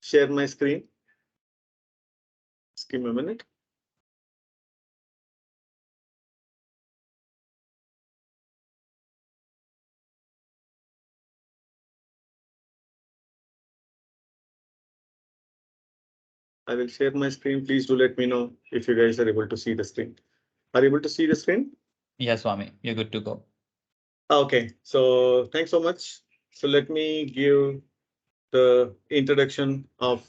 share my screen. Just give me a minute. I will share my screen. Please do let me know if you guys are able to see the screen. Are you able to see the screen? Yes, Swamy, you're good to go. Okay, so thanks so much. So let me give the introduction of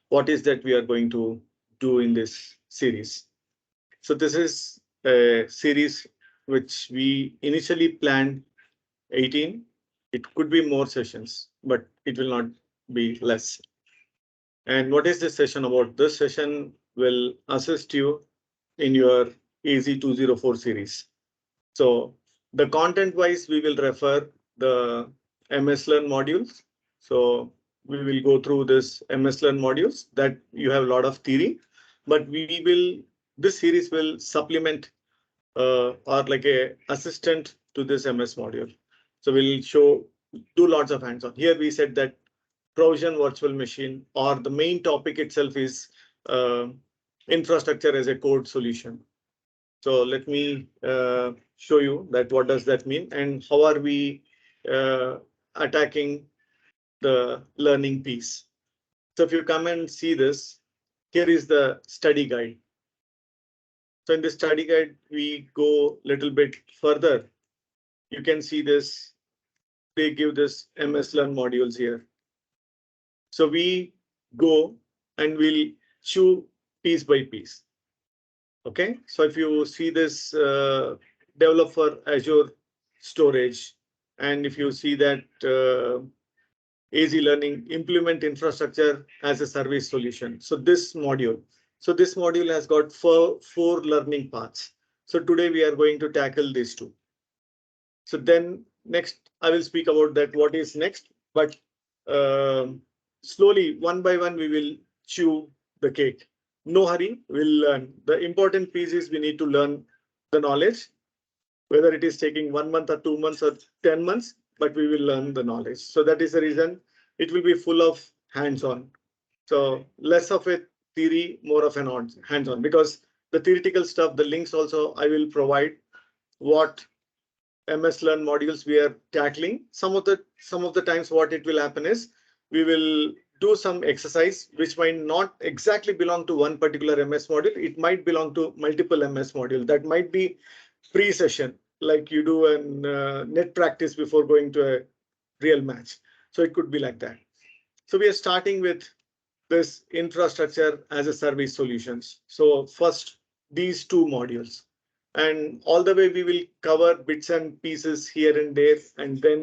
what is that we are going to do in this series. So this is a series which we initially planned 18. It could be more sessions, but it will not be less. And what is this session about? This session will assist you in your AZ-204 series. So the content wise, we will refer the MS Learn modules. So we will go through this MS Learn modules that you have a lot of theory, but this series will supplement or like a assistant to this MS module. So we'll do lots of hands-on. Here we said that provision virtual machine, or the main topic itself is uh, infrastructure as a code solution. So let me show you that what does that mean and how are we attacking the learning piece. So if you come and see this, here is the study guide. So in the study guide, we go a little bit further. You can see this. They give this MS Learn modules here. So we go and we'll chew piece by piece. Okay, so if you see this develop for Azure storage, and if you see that AZ Learning implement infrastructure as a service solution. So this module has got four learning paths. So today we are going to tackle these two. So then next I will speak about that what is next, but slowly one by one we will chew the cake. No hurry, we'll learn. The important piece is we need to learn the knowledge, whether it is taking 1 month or 2 months or 10 months, but we will learn the knowledge. So that is the reason it will be full of hands-on. So less of a theory, more of an hands-on, because the theoretical stuff, the links also I will provide what MS Learn modules we are tackling. Some of the times what it will happen is we will do some exercise which might not exactly belong to one particular MS module. It might belong to multiple MS module. That might be pre-session, like you do a net practice before going to a real match. So it could be like that. So we are starting with this infrastructure as a service solutions. So first, these two modules. And all the way we will cover bits and pieces here and there, and then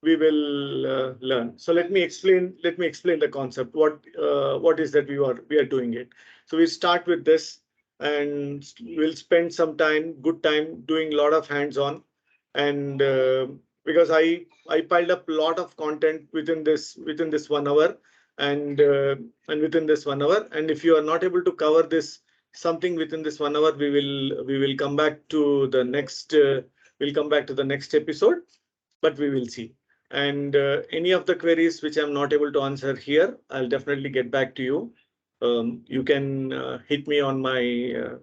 we will learn. So let me explain the concept. What is that we are doing it. So we start with this, and we'll spend some good time doing a lot of hands-on, and because I piled up a lot of content within this 1 hour, and within this 1 hour, and if you are not able to cover this something within this 1 hour, we will come back to the next episode, but we will see. And any of the queries which I'm not able to answer here, I'll definitely get back to you. You can hit me on my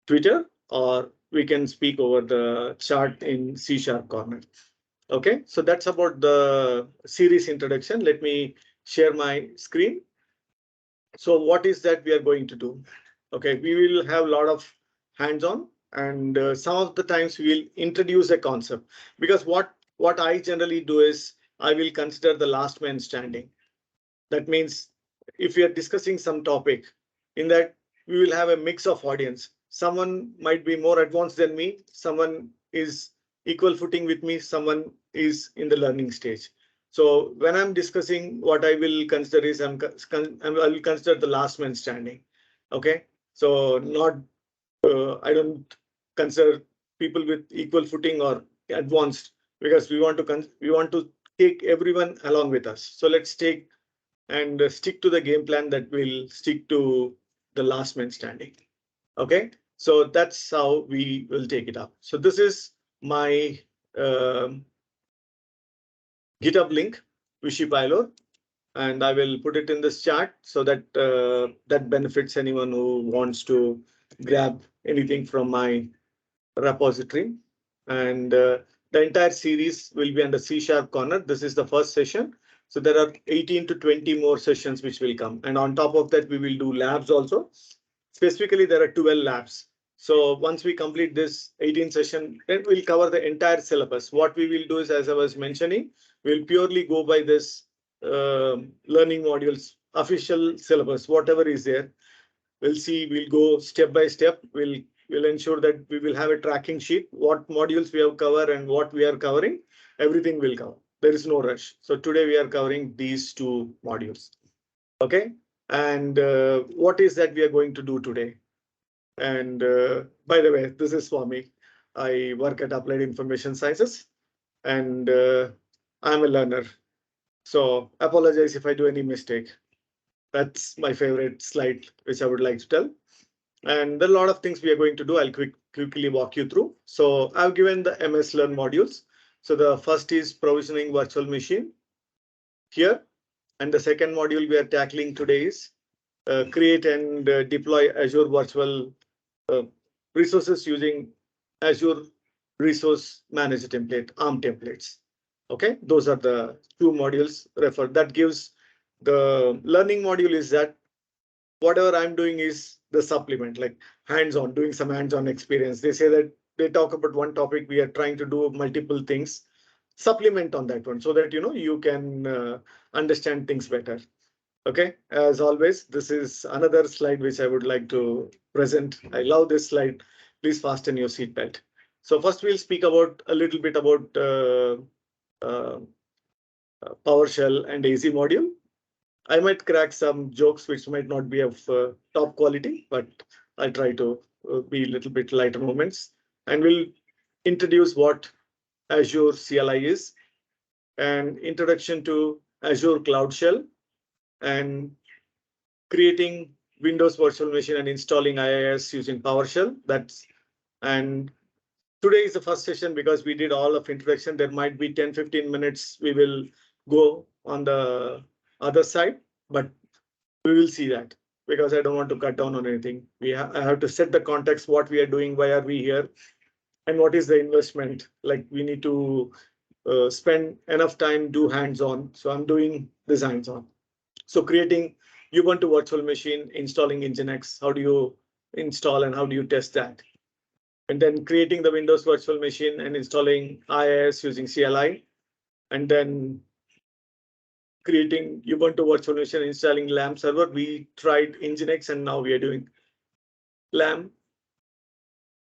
Twitter, or we can speak over the chat in C# corner. Okay, so that's about the series introduction. Let me share my screen. So what is that we are going to do? Okay, we will have a lot of hands-on, and some of the times we will introduce a concept, because what I generally do is I will consider the last man standing. That means if we are discussing some topic, in that we will have a mix of audience. Someone might be more advanced than me, someone is equal footing with me, someone is in the learning stage. So when I'm discussing, what I will consider is I will consider the last man standing. Okay, so not I don't consider people with equal footing or advanced, because we want to take everyone along with us. So let's take and stick to the game plan that will stick to the last man standing. Okay, so that's how we will take it up. So this is my GitHub link, Vishy Pylor. and I will put it in this chat so that that benefits anyone who wants to grab anything from my repository. And the entire series will be under C# corner. This is the first session. So there are 18 to 20 more sessions which will come. And on top of that, we will do labs also. Specifically, there are 12 labs. So once we complete this 18 session, then we'll cover the entire syllabus. What we will do is, as I was mentioning, we'll purely go by this learning modules, official syllabus, whatever is there. We'll see, we'll go step by step. We'll ensure that we will have a tracking sheet, what modules we have covered and what we are covering, everything will cover. There is no rush. So today we are covering these 2 modules. Okay. And what is that we are going to do today? And by the way, this is Swamy. I work at Applied Information Sciences and I'm a learner. So apologize if I do any mistake. That's my favorite slide, which I would like to tell. And there are a lot of things we are going to do. I'll quickly walk you through. So I've given the MS Learn modules. So the first is provisioning virtual machine here. And the second module we are tackling today is create and deploy Azure virtual resources using Azure Resource Manager template, ARM templates. Okay, those are the 2 modules referred. That gives the learning module is that whatever I'm doing is the supplement, like hands-on, doing some hands-on experience. They say that they talk about one topic, we are trying to do multiple things, supplement on that one so that you can understand things better. Okay, as always, this is another slide which I would like to present. I love this slide. Please fasten your seatbelt. So first we'll speak about a little bit about PowerShell and AZ module. I might crack some jokes which might not be of top quality, but I'll try to be a little bit lighter moments. And we'll introduce what Azure CLI is, and introduction to Azure Cloud Shell, and creating Windows virtual machine and installing IaaS using PowerShell. And today is the first session because we did all of introduction. There might be 10-15 minutes we will go on the other side, but we will see that because I don't want to cut down on anything. I have to set the context, what we are doing, why are we here, and what is the investment. Like we need to spend enough time, do hands-on. So I'm doing this hands-on. So creating Ubuntu virtual machine, installing Nginx, how do you install and how do you test that? And then creating the Windows virtual machine and installing IaaS using CLI, and then creating Ubuntu virtual machine, installing LAMP server. We tried Nginx and now we are doing LAMP.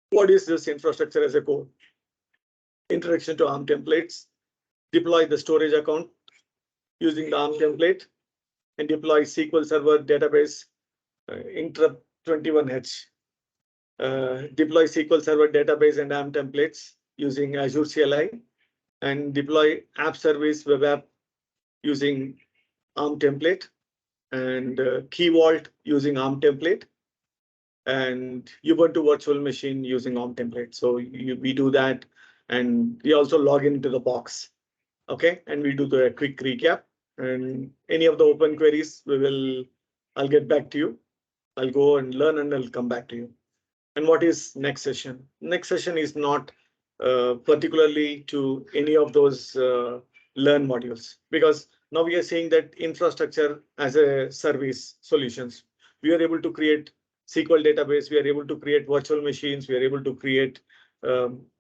What is this infrastructure as a code? Introduction to ARM templates, deploy the storage account using the ARM template, and deploy SQL Server database interrupt 21H. Deploy SQL Server database and ARM templates using Azure CLI, and deploy app service web app using ARM template, and Key Vault using ARM template, and Ubuntu virtual machine using ARM template. So we do that, and we also log into the box. Okay, and we do the quick recap, and any of the open queries I'll get back to you. I'll go and learn and I'll come back to you. And what is next session? Next session is not particularly to any of those learn modules, because now we are saying that infrastructure as a service solutions. We are able to create SQL database. We are able to create virtual machines. We are able to create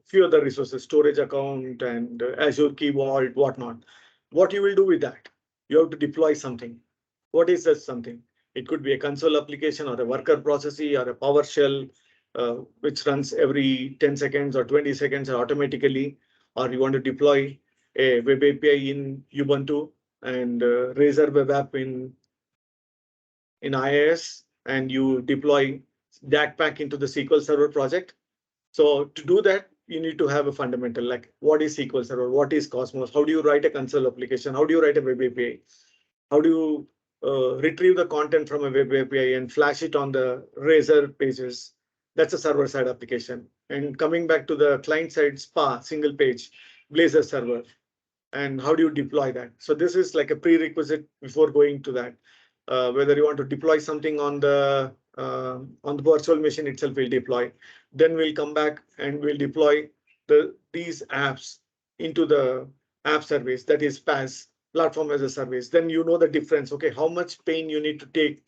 few other resources, storage account and Azure Key Vault, whatnot. What you will do with that? You have to deploy something. What is that something? It could be a console application or a worker process or a PowerShell, which runs every 10 seconds or 20 seconds automatically, or you want to deploy a web API in Ubuntu and Razor web app in IaaS, and you deploy that pack into the SQL Server project. So to do that, you need to have a fundamental, like what is SQL Server, what is Cosmos, how do you write a console application, how do you write a web API, how do you retrieve the content from a web API and flash it on the Razor pages. That's a server side application. And coming back to the client side, SPA, single page, Blazor server. and how do you deploy that? So this is like a prerequisite before going to that. Whether you want to deploy something on the virtual machine itself, will deploy. Then we'll come back and we'll deploy these apps into the app service, that is PaaS, platform as a service. Then you know the difference. Okay, how much pain you need to take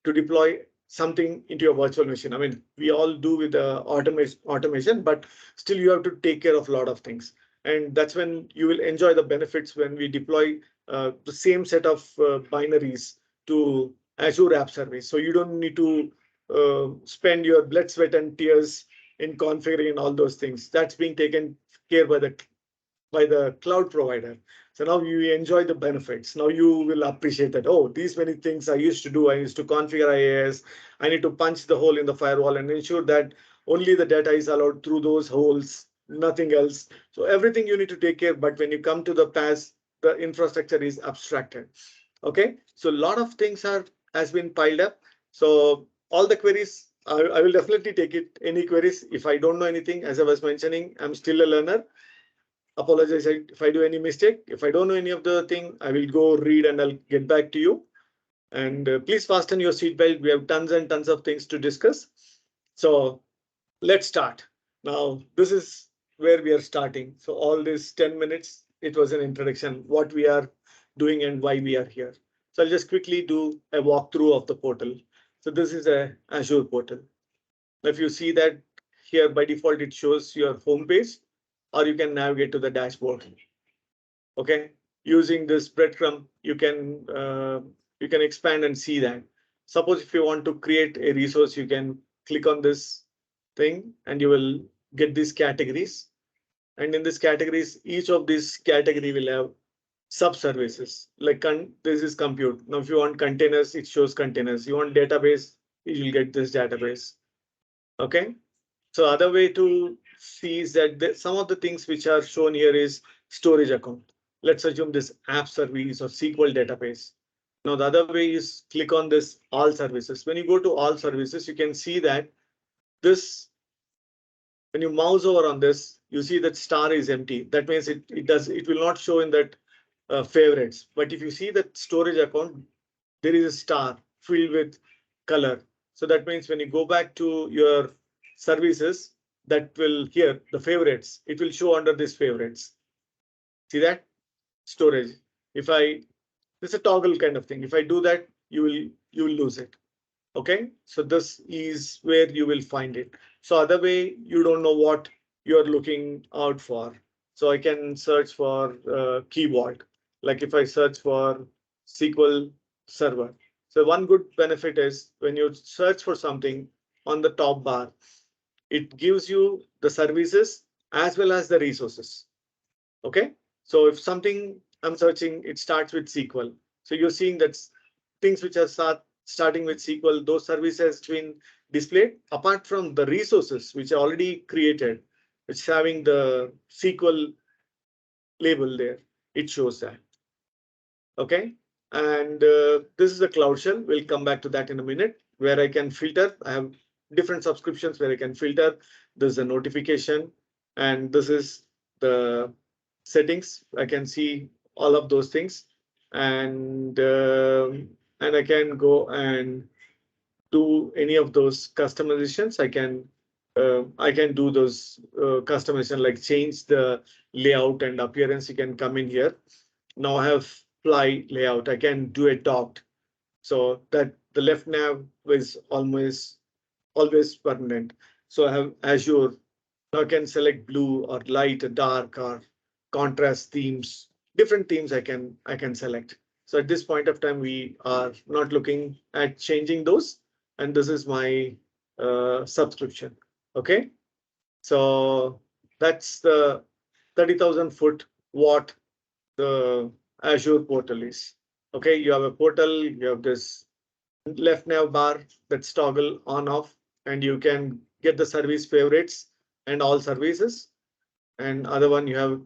to deploy something into your virtual machine. I mean, we all do with the automation, but still you have to take care of a lot of things. And that's when you will enjoy the benefits when we deploy the same set of binaries to Azure App Service. So you don't need to spend your blood, sweat, and tears in configuring all those things. That's being taken care by the cloud provider. So now you enjoy the benefits. Now you will appreciate that, oh, these many things I used to do. I used to configure IaaS. I need to punch the hole in the firewall and ensure that only the data is allowed through those holes, nothing else. So everything you need to take care. But when you come to the PaaS, the infrastructure is abstracted. Okay, so a lot of things has been piled up. So all the queries, I will definitely take it. Any queries, if I don't know anything, as I was mentioning, I'm still a learner. Apologize if I do any mistake. If I don't know any of the thing, I will go read and I'll get back to you. And please fasten your seatbelt. We have tons and tons of things to discuss. So let's start. Now, this is where we are starting. So all this 10 minutes, it was an introduction, what we are doing and why we are here. So I'll just quickly do a walkthrough of the portal. So this is a Azure portal. If you see that here by default, it shows your home page, or you can navigate to the dashboard. Okay, using this breadcrumb, you can expand and see that. Suppose if you want to create a resource, you can click on this thing and you will get these categories. And in these categories, each of these category will have sub-services. Like this is compute. Now, if you want containers, it shows containers. You want database, you will get this database. Okay. So other way to see is that some of the things which are shown here is storage account. Let's assume this app service or SQL database. Now the other way is click on this all services. When you go to all services, you can see that this, when you mouse over on this, you see that star is empty. That means it will not show in that favorites. But if you see that storage account, there is a star filled with color. So that means when you go back to your services, that will here the favorites, it will show under this favorites. See that storage. If it's a toggle kind of thing. If I do that, you will lose it. Okay, so this is where you will find it. So other way, you don't know what you're looking out for. So I can search for keyword. Like if I search for SQL Server. So one good benefit is when you search for something on the top bar, it gives you the services as well as the resources. Okay, so if something I'm searching, it starts with SQL. So you're seeing that things which are starting with SQL, those services been displayed apart from the resources which are already created, which having the SQL label there, it shows that. Okay, and this is a Cloud Shell. We'll come back to that in a minute, where I can filter. I have different subscriptions where I can filter. There's a notification, and this is the settings. I can see all of those things, and I can go and do any of those customizations. I can do those customization, like change the layout and appearance. You can come in here. Now I have fly layout. I can do a docked, so that the left nav is always permanent. So I have Azure. Now I can select blue or light or dark or contrast themes. Different themes I can select. So at this point of time, we are not looking at changing those. And this is my subscription. Okay, so that's the 30,000 foot what the Azure portal is. Okay, you have a portal, you have this left nav bar that's toggle on off, and you can get the service favorites and all services. And other one, you have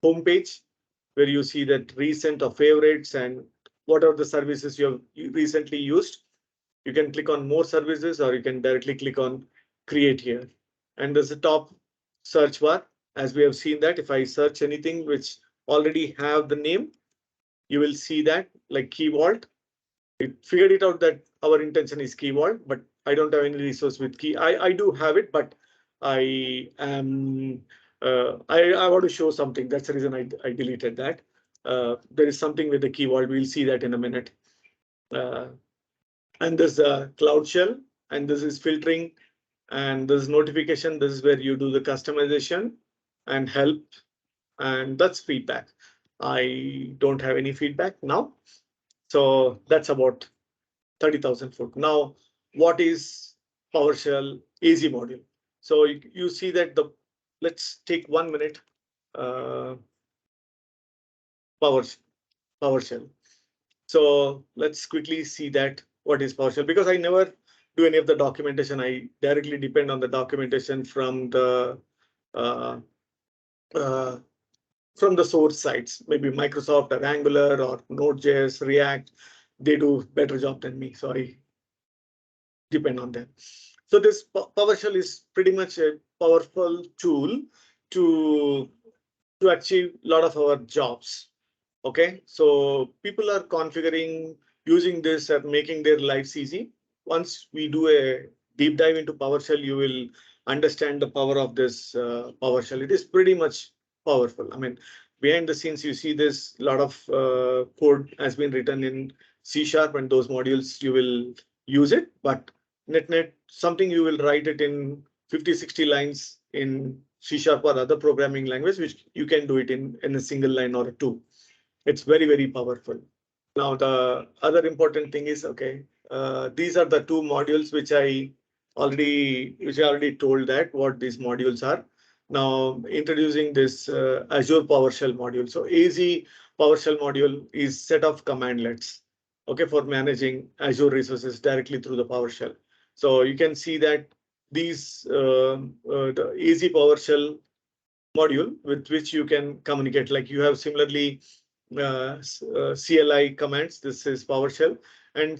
home page where you see that recent or favorites and what are the services you have recently used. You can click on more services, or you can directly click on create here. And there's a top search bar. As we have seen that if I search anything which already have the name. You will see that like key vault. It figured it out that our intention is key vault, but I don't have any resource with key. I do have it, but I am I want to show something. That's the reason I deleted that. There is something with the key vault. We'll see that in a minute. And there's a Cloud Shell, and this is filtering, and this notification. This is where you do the customization and help, and that's feedback. I don't have any feedback now. So that's about 30,000 foot. Now, what is PowerShell AZ module? So you see that let's take 1 minute. PowerShell. So let's quickly see that what is PowerShell, because I never do any of the documentation. I directly depend on the documentation from the source sites, maybe Microsoft or Angular or Node.js, React. They do better job than me, so I depend on them. So this PowerShell is pretty much a powerful tool to achieve a lot of our jobs. Okay, so people are configuring, using this and making their lives easy. Once we do a deep dive into PowerShell, you will understand the power of this PowerShell. It is pretty much powerful. I mean, behind the scenes, you see this lot of code has been written in C# and those modules you will use it, but net something you will write it in 50, 60 lines in C# or other programming language, which you can do it in a single line or two. It's very, very powerful. Now, the other important thing is, okay, these are the two modules which I already told that what these modules are. Now, introducing this Azure PowerShell module. So AZ PowerShell module is set of commandlets, okay, for managing Azure resources directly through the PowerShell. So you can see that these the AZ PowerShell module with which you can communicate, like you have similarly CLI commands. This is PowerShell, and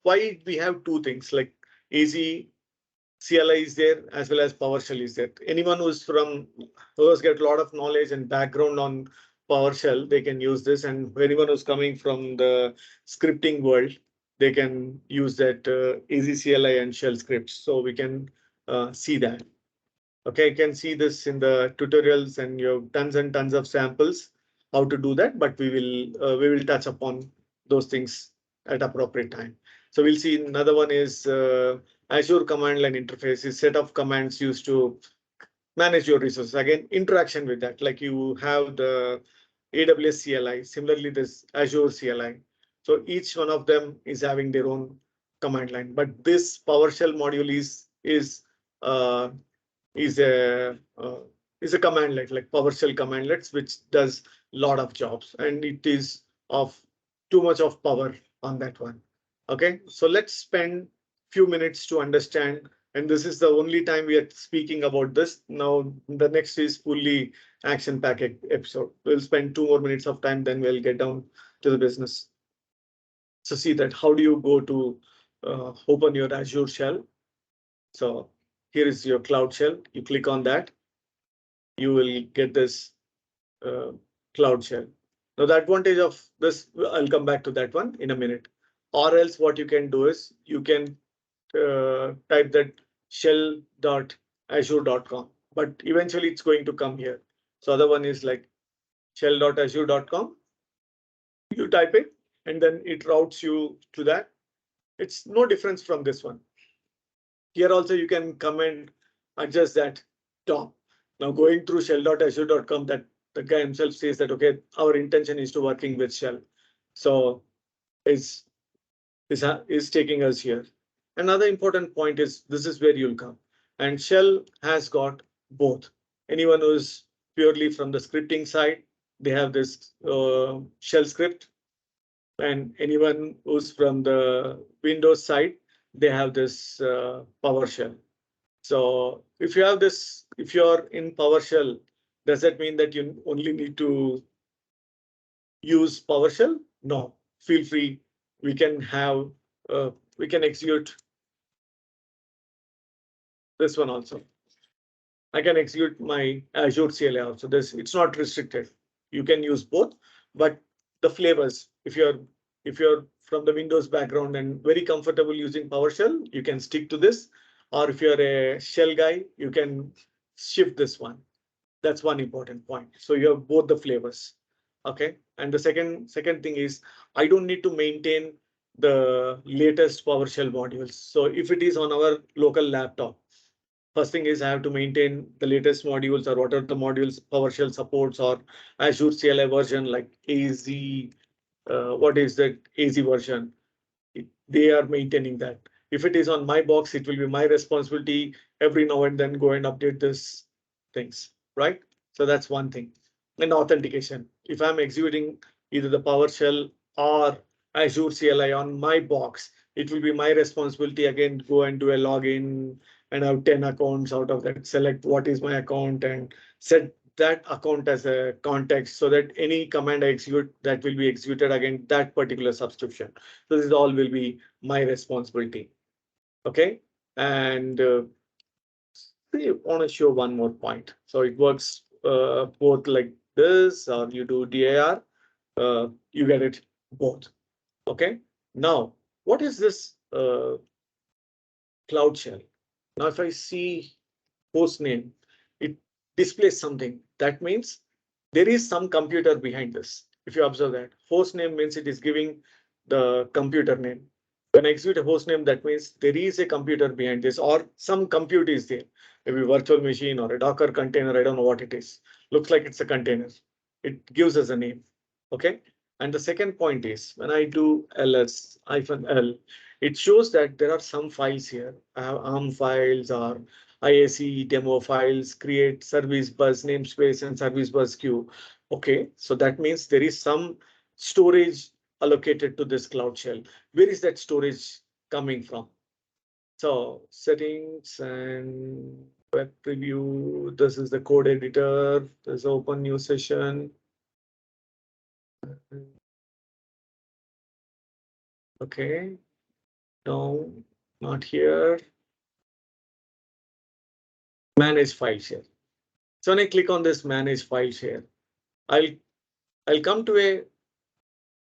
why we have two things like AZ CLI is there as well as PowerShell is there. Anyone who has got a lot of knowledge and background on PowerShell, they can use this, and anyone who's coming from the scripting world, they can use that AZ CLI and shell scripts. So we can see that. Okay, you can see this in the tutorials, and you have tons and tons of samples how to do that, but we will touch upon those things at appropriate time. So we'll see another one is Azure command line interface is set of commands used to manage your resources. Again, interaction with that, like you have the AWS CLI, similarly this Azure CLI. So each one of them is having their own command line, but this PowerShell module is a commandlet, like PowerShell commandlets, which does a lot of jobs, and it is of too much of power on that one. Okay, so let's spend few minutes to understand, and this is the only time we are speaking about this. Now the next is fully action-packed episode. We'll spend 2 more minutes of time, then we'll get down to the business. So see that how do you go to open your Azure Shell? So here is your Cloud Shell. You click on that, you will get this Cloud Shell. Now the advantage of this, I'll come back to that one in a minute. Or else what you can do is you can type that shell.azure.com, but eventually it's going to come here. So other one is like shell.azure.com. You type it and then it routes you to that. It's no difference from this one. Here also you can come and adjust that top. Now going through shell.azure.com, that the guy himself says that, okay, our intention is to working with Shell. So is taking us here. Another important point is this is where you'll come. And Shell has got both. Anyone who's purely from the scripting side, they have this Shell script. And anyone who's from the Windows side, they have this PowerShell. So if you have this, if you're in PowerShell, does that mean that you only need to use PowerShell? No, feel free. We can execute this one also. I can execute my Azure CLI also. It's not restricted. You can use both, but the flavors, if you're from the Windows background and very comfortable using PowerShell, you can stick to this. Or if you're a shell guy, you can shift this one. That's one important point. So you have both the flavors. Okay. And the second thing is I don't need to maintain the latest PowerShell modules. So if it is on our local laptop, first thing is I have to maintain the latest modules or what are the modules PowerShell supports or Azure CLI version like AZ. What is that AZ version? They are maintaining that. If it is on my box, it will be my responsibility every now and then go and update this things, right? So that's one thing. And authentication. If I'm executing either the PowerShell or Azure CLI on my box, it will be my responsibility again go and do a login and have 10 accounts out of that. Select what is my account and set that account as a context so that any command I execute that will be executed against that particular subscription. So this all will be my responsibility. Okay, and I want to show one more point. So it works both like this, or you do DAR, you get it both. Okay, now what is this Cloud Shell? Now, if I see host name, it displays something. That means there is some computer behind this. If you observe that, host name means it is giving the computer name. When I execute a host name, that means there is a computer behind this or some compute is there. Maybe virtual machine or a Docker container. I don't know what it is. Looks like it's a container. It gives us a name. Okay. And the second point is when I do ls-l, it shows that there are some files here. I have ARM files or IAC demo files, create service bus namespace and service bus queue. Okay, so that means there is some storage allocated to this Cloud Shell. Where is that storage coming from? So settings and web preview. This is the code editor. There's open new session. Okay, no, not here. Manage file share. So when I click on this manage file share, I'll come to a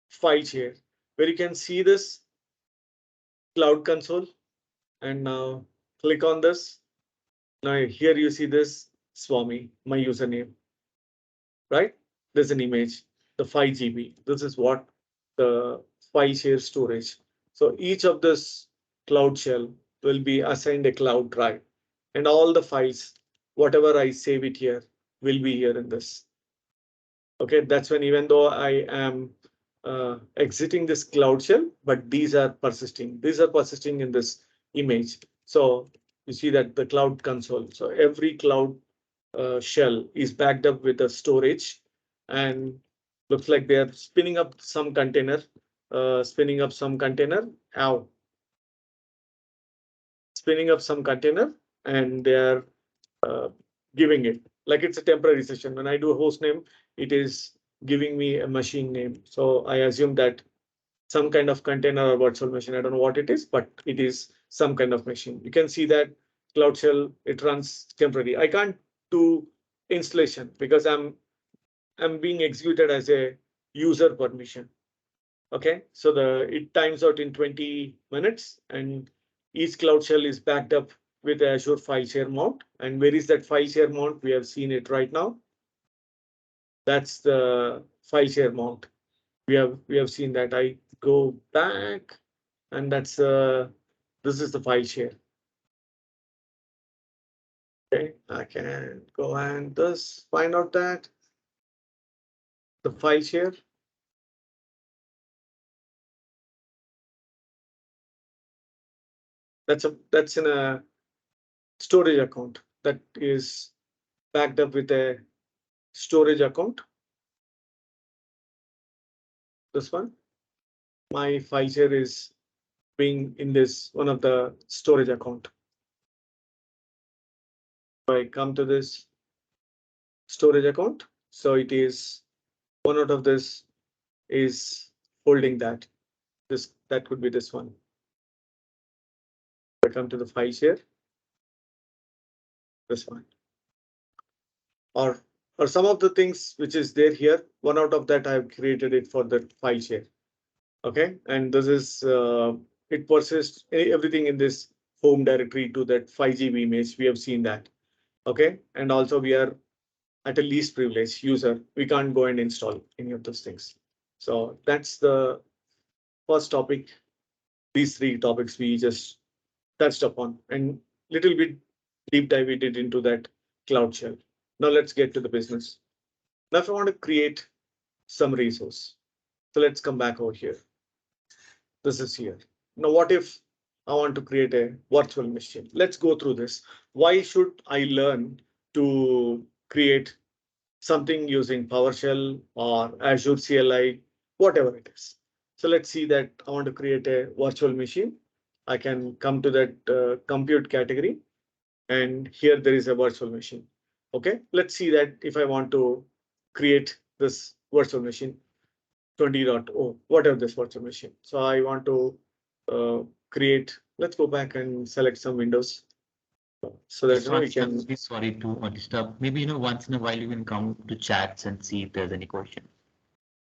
file share where you can see this Cloud Console. And now click on this. Now here you see this Swamy, my username, right? There's an image, the 5 GB. This is what the file share storage. So each of this Cloud Shell will be assigned a cloud drive and all the files, whatever I save it here, will be here in this. Okay, that's when even though I am exiting this Cloud Shell, but these are persisting. These are persisting in this image. So you see that the Cloud Console. So every Cloud shell is backed up with a storage and looks like they are spinning up some container, spinning up some container. Ow. Spinning up some container and they are giving it like it's a temporary session. When I do a host name, it is giving me a machine name. So I assume that some kind of container or virtual machine. I don't know what it is, but it is some kind of machine. You can see that Cloud Shell, it runs temporary. I can't do installation because I'm being executed as a user permission. Okay, so it times out in 20 minutes and each Cloud Shell is backed up with Azure file share mount. And where is that file share mount? We have seen it right now. That's the file share mount. We have seen that. I go back and that's this is the file share. Okay, I can go and just find out that the file share. That's in a storage account that is backed up with a storage account. This one, my file share is being in this one of the storage account. So I come to this storage account. So it is one out of this is holding that. That could be this one. I come to the file share. This one. Or or some of the things which is there here, one out of that I have created it for the file share. Okay, and this is it persists everything in this home directory to that 5 GB image. We have seen that. Okay, and also we are at a least privilege user. We can't go and install any of those things. So that's the first topic. These three topics we just touched upon, and little bit deep dive we did into that Cloud Shell. Now let's get to the business. Now if I want to create some resource, so let's come back over here. This is here. Now what if I want to create a virtual machine? Let's go through this. Why should I learn to create something using PowerShell or Azure CLI, whatever it is? So let's see that I want to create a virtual machine. I can come to that compute category, and here there is a virtual machine. Okay, let's see that if I want to create this virtual machine 20.0, whatever this virtual machine. So I want to create, let's go back and select some windows. So that we can. Sorry to disturb. Maybe once in a while you can come to chats and see if there's any question.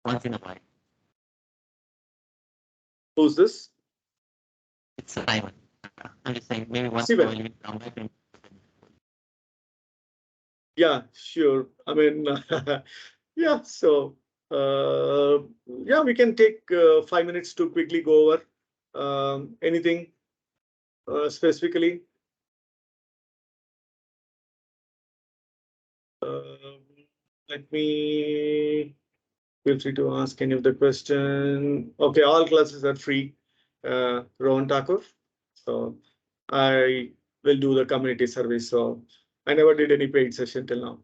Once in a while. Who's this? It's Simon. I'm just saying maybe once in a while you can come back and. Yeah, sure. I mean, yeah. So yeah, we can take 5 minutes to quickly go over anything specifically. Let me feel free to ask any of the question. Okay, all classes are free. Rohan Thakur. So I will do the community service. So I never did any paid session till now.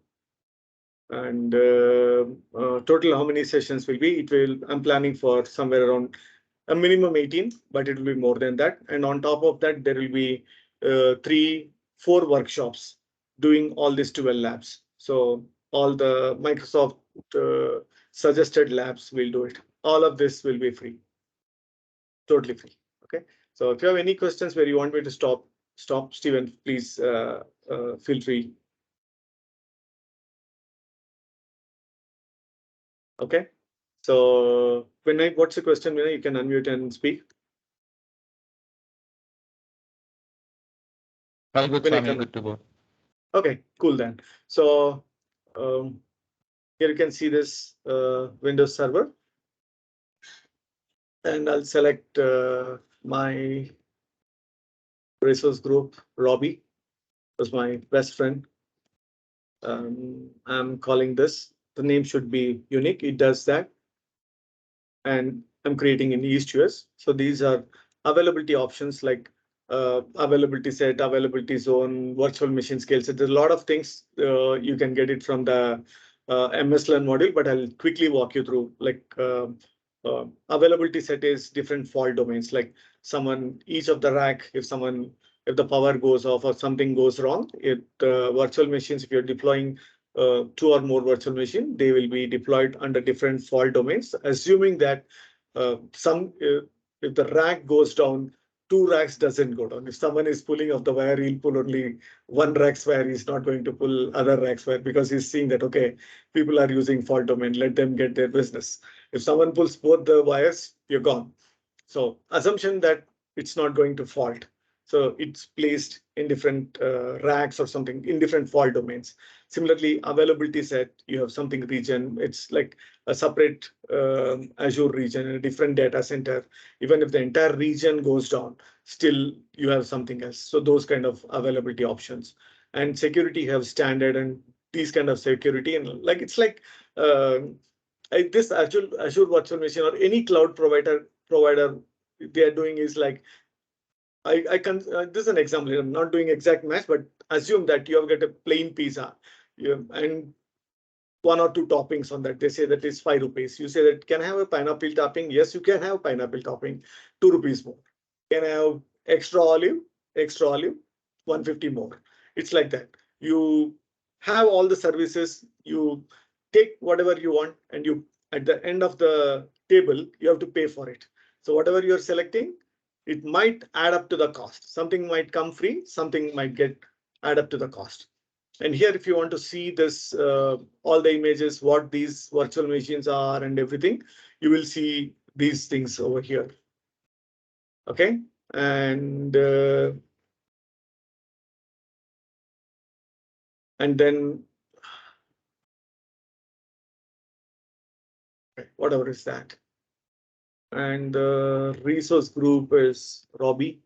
And total how many sessions will be? It will. I'm planning for somewhere around a minimum 18, but it will be more than that. And on top of that, there will be 3-4 workshops doing all these 12 labs. So all the Microsoft suggested labs will do it. All of this will be free, totally free. Okay. So if you have any questions where you want me to stop, Steven, please feel free. Okay. So Vinay, what's the question? Vinay, you can unmute and speak. Very good, Swamy, good to go. Okay, cool then. So here you can see this Windows Server, and I'll select my resource group. Robbie was my best friend. I'm calling this. The name should be unique. It does that. And I'm creating in East US. So these are availability options like availability set, availability zone, virtual machine scale. So there's a lot of things you can get it from the MS Learn module, but I'll quickly walk you through. Like availability set is different fault domains. Like each of the rack, if the power goes off or something goes wrong, virtual machines, if you're deploying 2 or more virtual machine, they will be deployed under different fault domains, assuming that if the rack goes down, 2 racks doesn't go down. If someone is pulling off the wire, he'll pull only 1 rack's wire. He's not going to pull other racks wire because he's seeing that, okay, people are using fault domain, let them get their business. If someone pulls both the wires, you're gone. So assumption that it's not going to fault. So it's placed in different racks or something in different fault domains. Similarly, availability set, you have something region. It's like a separate Azure region, a different data center. Even if the entire region goes down, still you have something else. So those kind of availability options. And security have standard and these kind of security. And like it's like this Azure virtual machine or any cloud provider they are doing is like I can this is an example. I'm not doing exact match, but assume that you have got a plain pizza, and 1 or 2 toppings on that. They say that is 5 rupees. You say that can I have a pineapple topping? Yes, you can have pineapple topping, 2 rupees more. Can I have extra olive? Extra olive, 150 more. It's like that. You have all the services. You take whatever you want, and you at the end of the table you have to pay for it. So whatever you're selecting, it might add up to the cost. Something might come free, something might get add up to the cost. And here, if you want to see this, all the images, what these virtual machines are and everything, you will see these things over here. Okay, and then whatever is that. And the resource group is Robbie.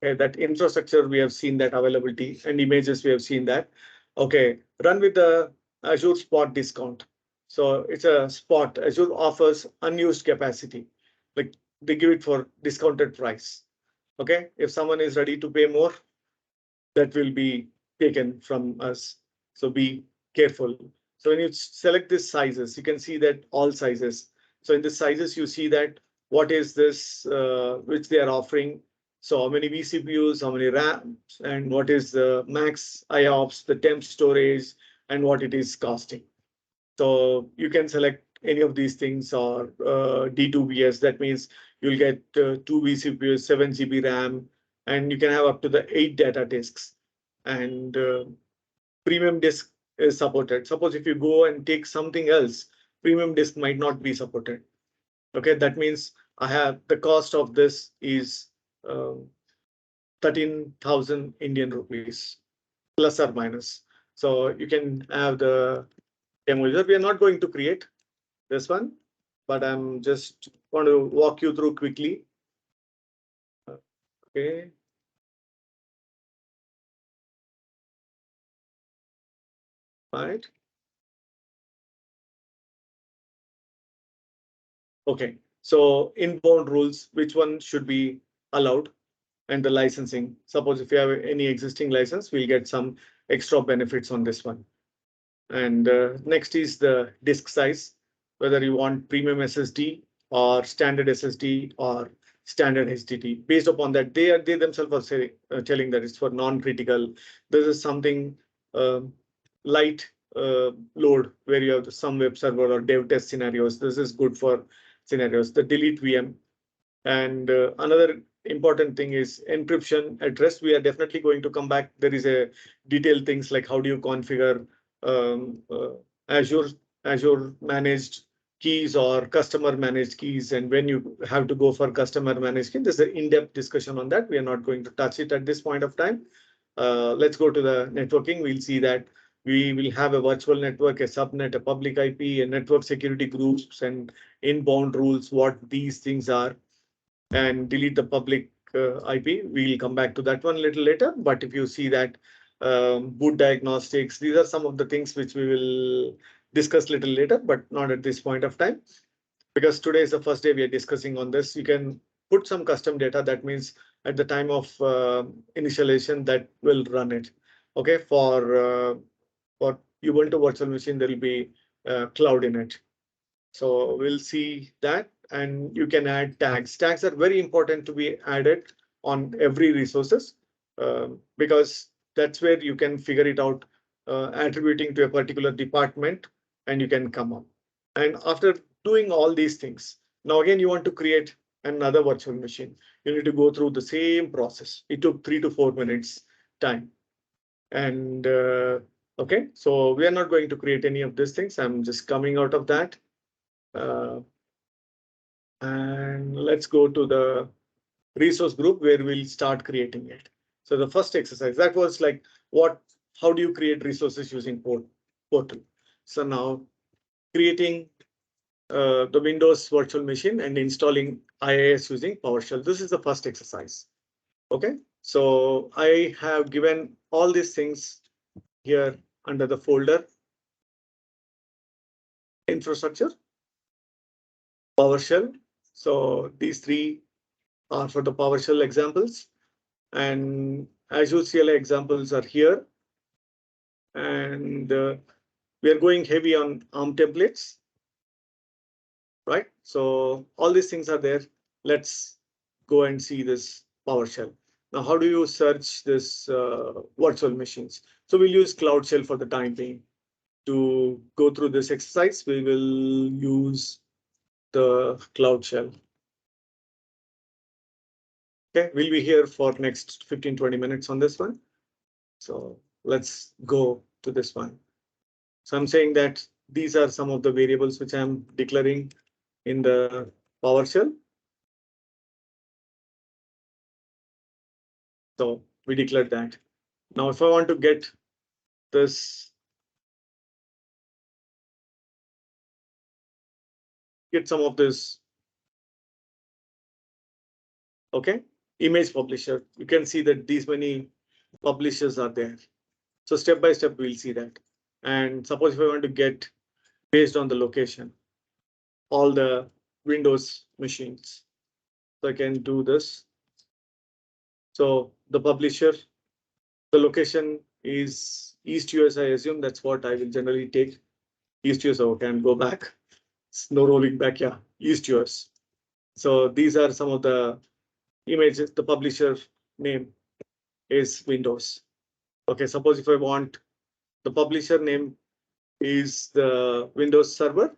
Okay, that infrastructure, we have seen that availability, and images, we have seen that. Okay, run with the Azure Spot discount. So it's a spot. Azure offers unused capacity, like they give it for discounted price. Okay, if someone is ready to pay more, that will be taken from us. So be careful. So when you select these sizes, you can see that all sizes. So in the sizes, you see that what is this, which they are offering. So how many vCPUs, how many RAMs, and what is the max IOPS, the temp storage, and what it is costing. So you can select any of these things, or D2BS. That means you'll get 2 vCPUs, 7 GB RAM, and you can have up to the 8 data disks. And premium disk is supported. Suppose if you go and take something else, premium disk might not be supported. Okay, that means I have the cost of this is 13,000 Indian rupees, plus or minus. So you can have the demo user. We are not going to create this one, but I'm just want to walk you through quickly. Okay. Right. Okay. So inbound rules, which one should be allowed, and the licensing. Suppose if you have any existing license, we'll get some extra benefits on this one. And next is the disk size, whether you want premium SSD or standard SSD or standard HDD. Based upon that, they themselves are saying, telling that it's for non-critical. This is something light load where you have some web server or dev test scenarios. This is good for scenarios. The delete VM. And another important thing is encryption at rest. We are definitely going to come back. There is a detailed things like how do you configure um, uh, Azure managed keys or customer managed keys, and when you have to go for customer managed keys. There's an in-depth discussion on that. We are not going to touch it at this point of time. Let's go to the networking. We'll see that we will have a virtual network, a subnet, a public IP, a network security groups, and inbound rules, what these things are, and delete the public IP. We'll come back to that one a little later. But if you see that boot diagnostics, these are some of the things which we will discuss a little later, but not at this point of time. Because today is the first day we are discussing on this. You can put some custom data. That means at the time of initialization, that will run it. Okay, for Ubuntu virtual machine, there will be cloud in it. So we'll see that, and you can add tags. Tags are very important to be added on every resources because that's where you can figure it out, attributing to a particular department, and you can come up. And after doing all these things, now again, you want to create another virtual machine. You need to go through the same process. It took 3 to 4 minutes time. And okay, so we are not going to create any of these things. I'm just coming out of that. And let's go to the resource group where we'll start creating it. So the first exercise, that was like, how do you create resources using Portal? So now creating the Windows virtual machine and installing IaaS using PowerShell. This is the first exercise. Okay, so I have given all these things here under the folder infrastructure, PowerShell. So these three are for the PowerShell examples, and Azure CLI examples are here. And we are going heavy on ARM templates, right? So all these things are there. Let's go and see this PowerShell. Now, how do you search this virtual machines? So we'll use Cloud Shell for the time being. To go through this exercise, we will use the Cloud Shell. Okay, we'll be here for next 15-20 minutes on this one. So let's go to this one. So I'm saying that these are some of the variables which I'm declaring in the PowerShell. So we declared that. Now, if I want to get this, get some of this, okay, image publisher, you can see that these many publishers are there. So step by step, we'll see that. And suppose if I want to get based on the location, all the Windows machines, so I can do this. So the publisher, the location is East US, I assume that's what I will generally take. East US, okay, and go back. No rolling back, yeah, East US. So these are some of the images. The publisher name is Windows. Okay, suppose if I want the publisher name is the Windows Server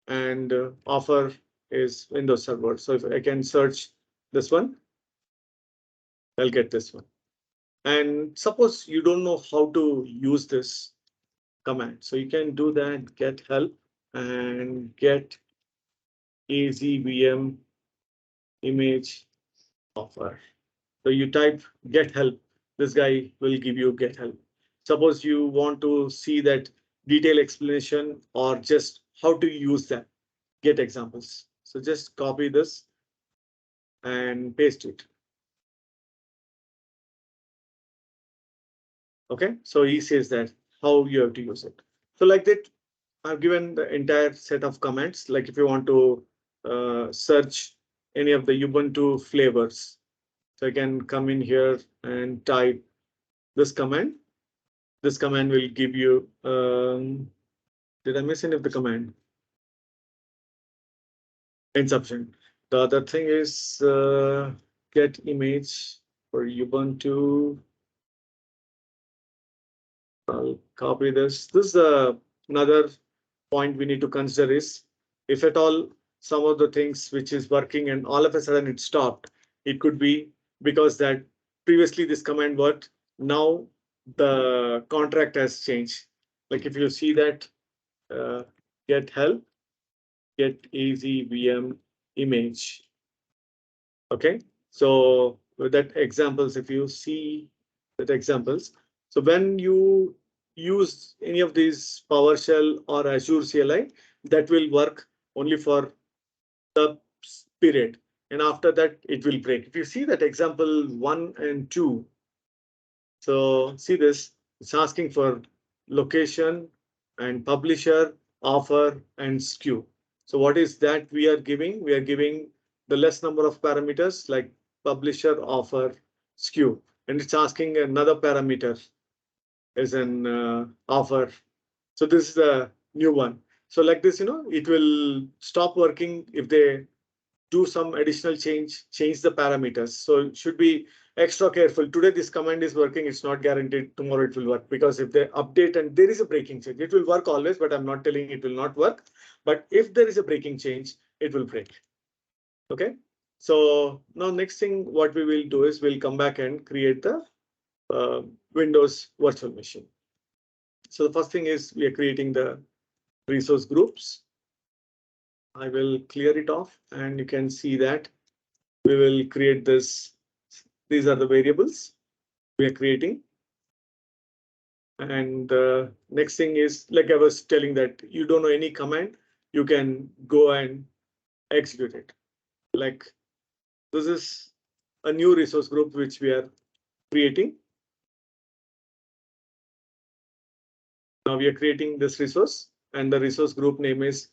and offer is Windows Server. So if I can search this one, I'll get this one. And suppose you don't know how to use this command, so you can do that, get help and get AZ-VM image offer. So you type get help, this guy will give you get help. Suppose you want to see that detailed explanation or just how to use that, get examples. So just copy this and paste it. Okay, so he says that how you have to use it. So like that, I've given the entire set of commands. Like if you want to search any of the Ubuntu flavors, so I can come in here and type this command. This command will give you, did I miss any of the command? Inception. The other thing is get image for Ubuntu. I'll copy this. This is another point we need to consider is if at all some of the things which is working and all of a sudden it stopped, it could be because that previously this command worked. Now the contract has changed. Like if you see that get help, get AZ-VM image. Okay, so with that examples, if you see that examples, so when you use any of these PowerShell or Azure CLI, that will work only for the period, and after that it will break. If you see that example 1 and 2, so see this, it's asking for location and publisher, offer and SKU. So what is that we are giving? We are giving the less number of parameters like publisher, offer, SKU, and it's asking another parameter as an offer. So this is the new one. So like this, it will stop working if they do some additional change the parameters. So it should be extra careful. Today, this command is working. It's not guaranteed tomorrow it will work, because if they update and there is a breaking change, it will work always, but I'm not telling it will not work. But if there is a breaking change, it will break. Okay. So now next thing what we will do is we'll come back and create the Windows virtual machine. So the first thing is we are creating the resource groups. I will clear it off and you can see that we will create this. These are the variables we are creating. And the next thing is, like I was telling, that you don't know any command, you can go and execute it. Like this is a new resource group which we are creating. Now we are creating this resource and the resource group name is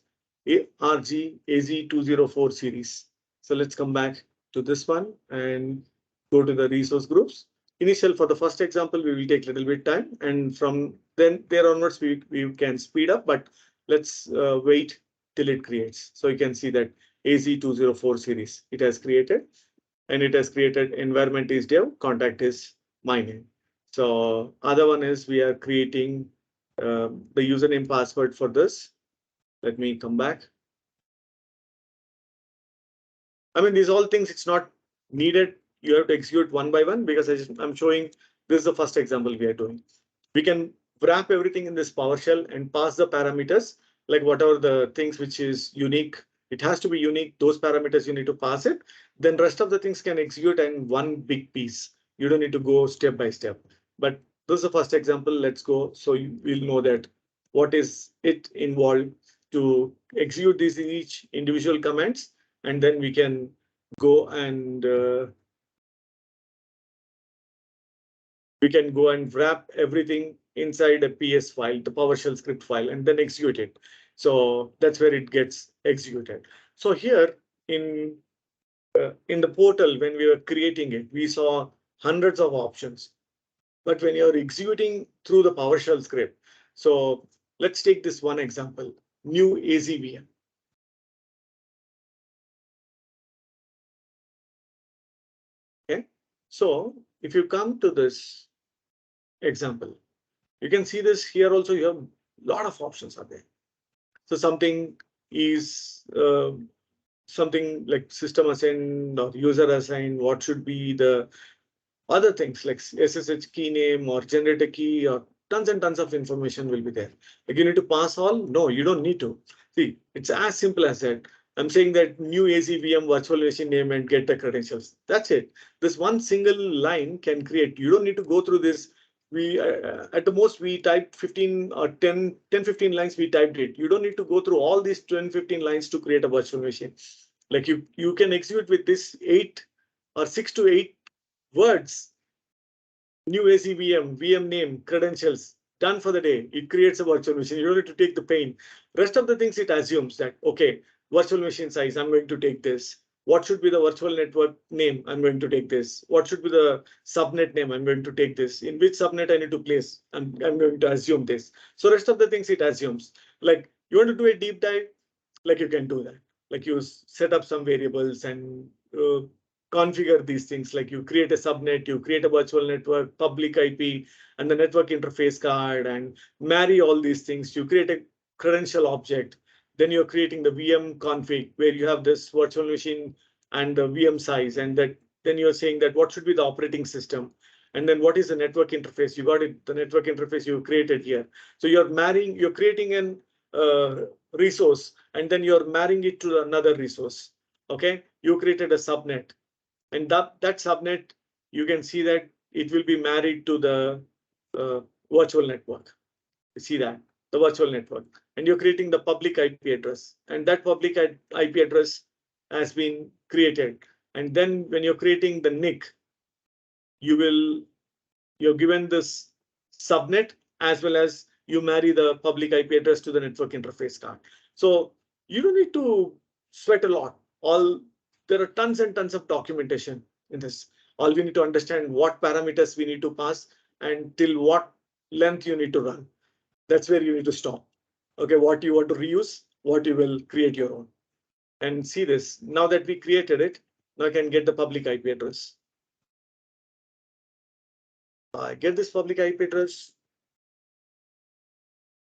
RG AZ-204 series. So let's come back to this one and go to the resource groups. Initial for the first example, we will take a little bit time, and from then there onwards we can speed up, but let's wait till it creates. So you can see that AZ-204 series, it has created, and it has created environment is dev, contact is my name. So other one is we are creating the username password for this. Let me come back. I mean, these all things, it's not needed. You have to execute one by one, because I'm showing This is the first example we are doing. We can wrap everything in this PowerShell and pass the parameters, like whatever the things which is unique. It has to be unique. Those parameters you need to pass it. Then rest of the things can execute in one big piece. You don't need to go step by step. But this is the first example. Let's go. So you will know that what is it involved to execute these each individual commands, and then we can go and wrap everything inside a PS file, the PowerShell script file, and then execute it. So that's where it gets executed. So here in the portal, when we were creating it, we saw hundreds of options. But when you're executing through the PowerShell script, so let's take this one example, new AZ-VM. Okay, so if you come to this example, you can see this here also. You have a lot of options are there. So something is something like system assigned or user assigned. What should be the other things like SSH key name or generator key, or tons and tons of information will be there. Like you need to pass all? No, you don't need to. See, it's as simple as that. I'm saying that new AZ-VM virtual machine name and get the credentials. That's it. This one single line can create. You don't need to go through this. We at the most we typed 15 or 10, 15 lines. We typed it. You don't need to go through all these 10, 15 lines to create a virtual machine. Like you can execute with this 8 or 6 to 8 words. New AZ-VM, VM name, credentials, done for the day. It creates a virtual machine. You don't need to take the pain. Rest of the things it assumes that, okay, virtual machine size, I'm going to take this. What should be the virtual network name? I'm going to take this. What should be the subnet name? I'm going to take this. In which subnet I need to place? I'm going to assume this. So rest of the things it assumes. Like you want to do a deep dive, like you can do that. Like you set up some variables and configure these things, like you create a subnet, you create a virtual network, public IP, and the network interface card, and marry all these things. You create a credential object. Then you're creating the VM config where you have this virtual machine and the VM size, and that then you're saying that what should be the operating system, and then what is the network interface. You got it, the network interface you created here. So you're creating an resource, and then you're marrying it to another resource. Okay, you created a subnet, and that subnet, you can see that it will be married to the virtual network. You see that, the virtual network, and you're creating the public IP address, and that public IP address has been created. And then when you're creating the NIC, you're given this subnet, as well as you marry the public IP address to the network interface card. So you don't need to sweat a lot. There are tons and tons of documentation in this. All we need to understand what parameters we need to pass and till what length you need to run. That's where you need to stop. Okay, what you want to reuse, what you will create your own. And see this, now that we created it, now I can get the public IP address. I get this public IP address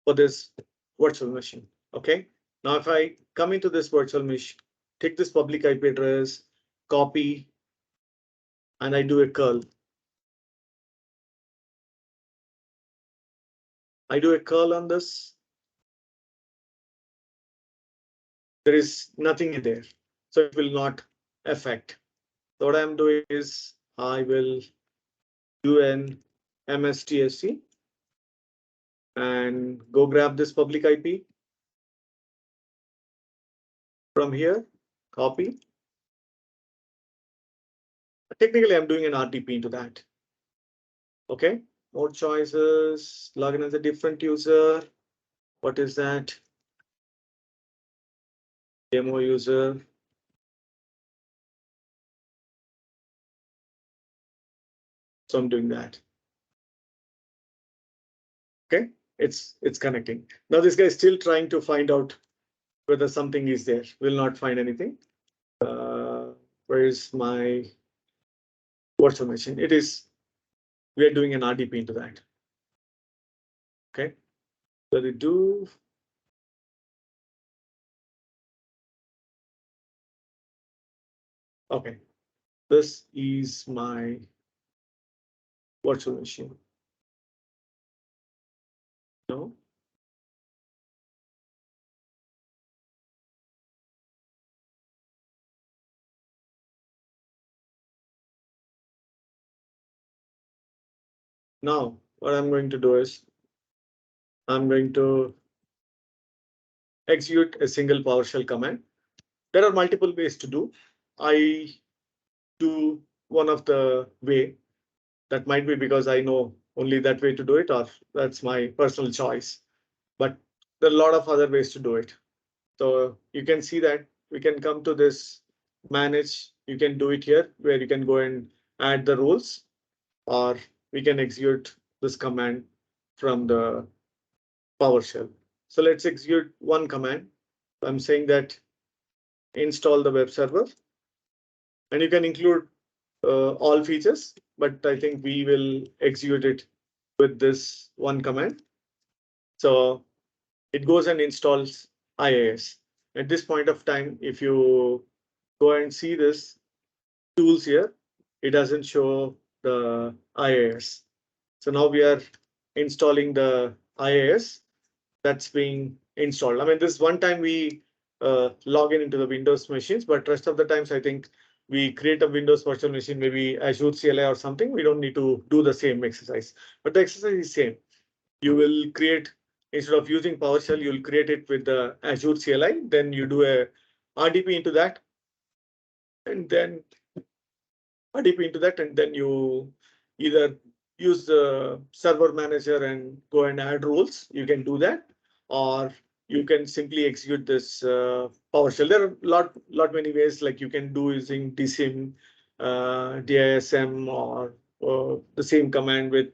for this virtual machine. Okay, now if I come into this virtual machine, take this public IP address, copy, and I do a curl. I do a curl on this. There is nothing in there, so it will not affect. So what I'm doing is I will do an MSTSC and go grab this public IP from here, copy. Technically, I'm doing an RDP into that. Okay, more choices, login as a different user. What is that? Demo user. So I'm doing that. Okay, it's connecting. Now this guy is still trying to find out whether something is there. Will not find anything. Where is my virtual machine? It is. We are doing an RDP into that. Okay. Does it do? Okay. This is my virtual machine. No. Now, what I'm going to do is I'm going to execute a single PowerShell command. There are multiple ways to do. I do one of the way. That might be because I know only that way to do it, or that's my personal choice. But there are a lot of other ways to do it. So you can see that we can come to this manage. You can do it here where you can go and add the rules, or we can execute this command from the PowerShell. So let's execute one command. I'm saying that install the web server, and you can include all features, but I think we will execute it with this one command. So it goes and installs IaaS. At this point of time, if you go and see this tools here, it doesn't show the IaaS. So now we are installing the IaaS that's being installed. I mean, this one time we log in into the Windows machines, but rest of the times I think we create a Windows virtual machine, maybe Azure CLI or something. We don't need to do the same exercise, but the exercise is same. You will create, instead of using PowerShell, you'll create it with the Azure CLI. Then you do a RDP into that, and then you either use the server manager and go and add rules. You can do that, or you can simply execute this PowerShell. There are lot many ways, like you can do using DSIM, DISM, or the same command with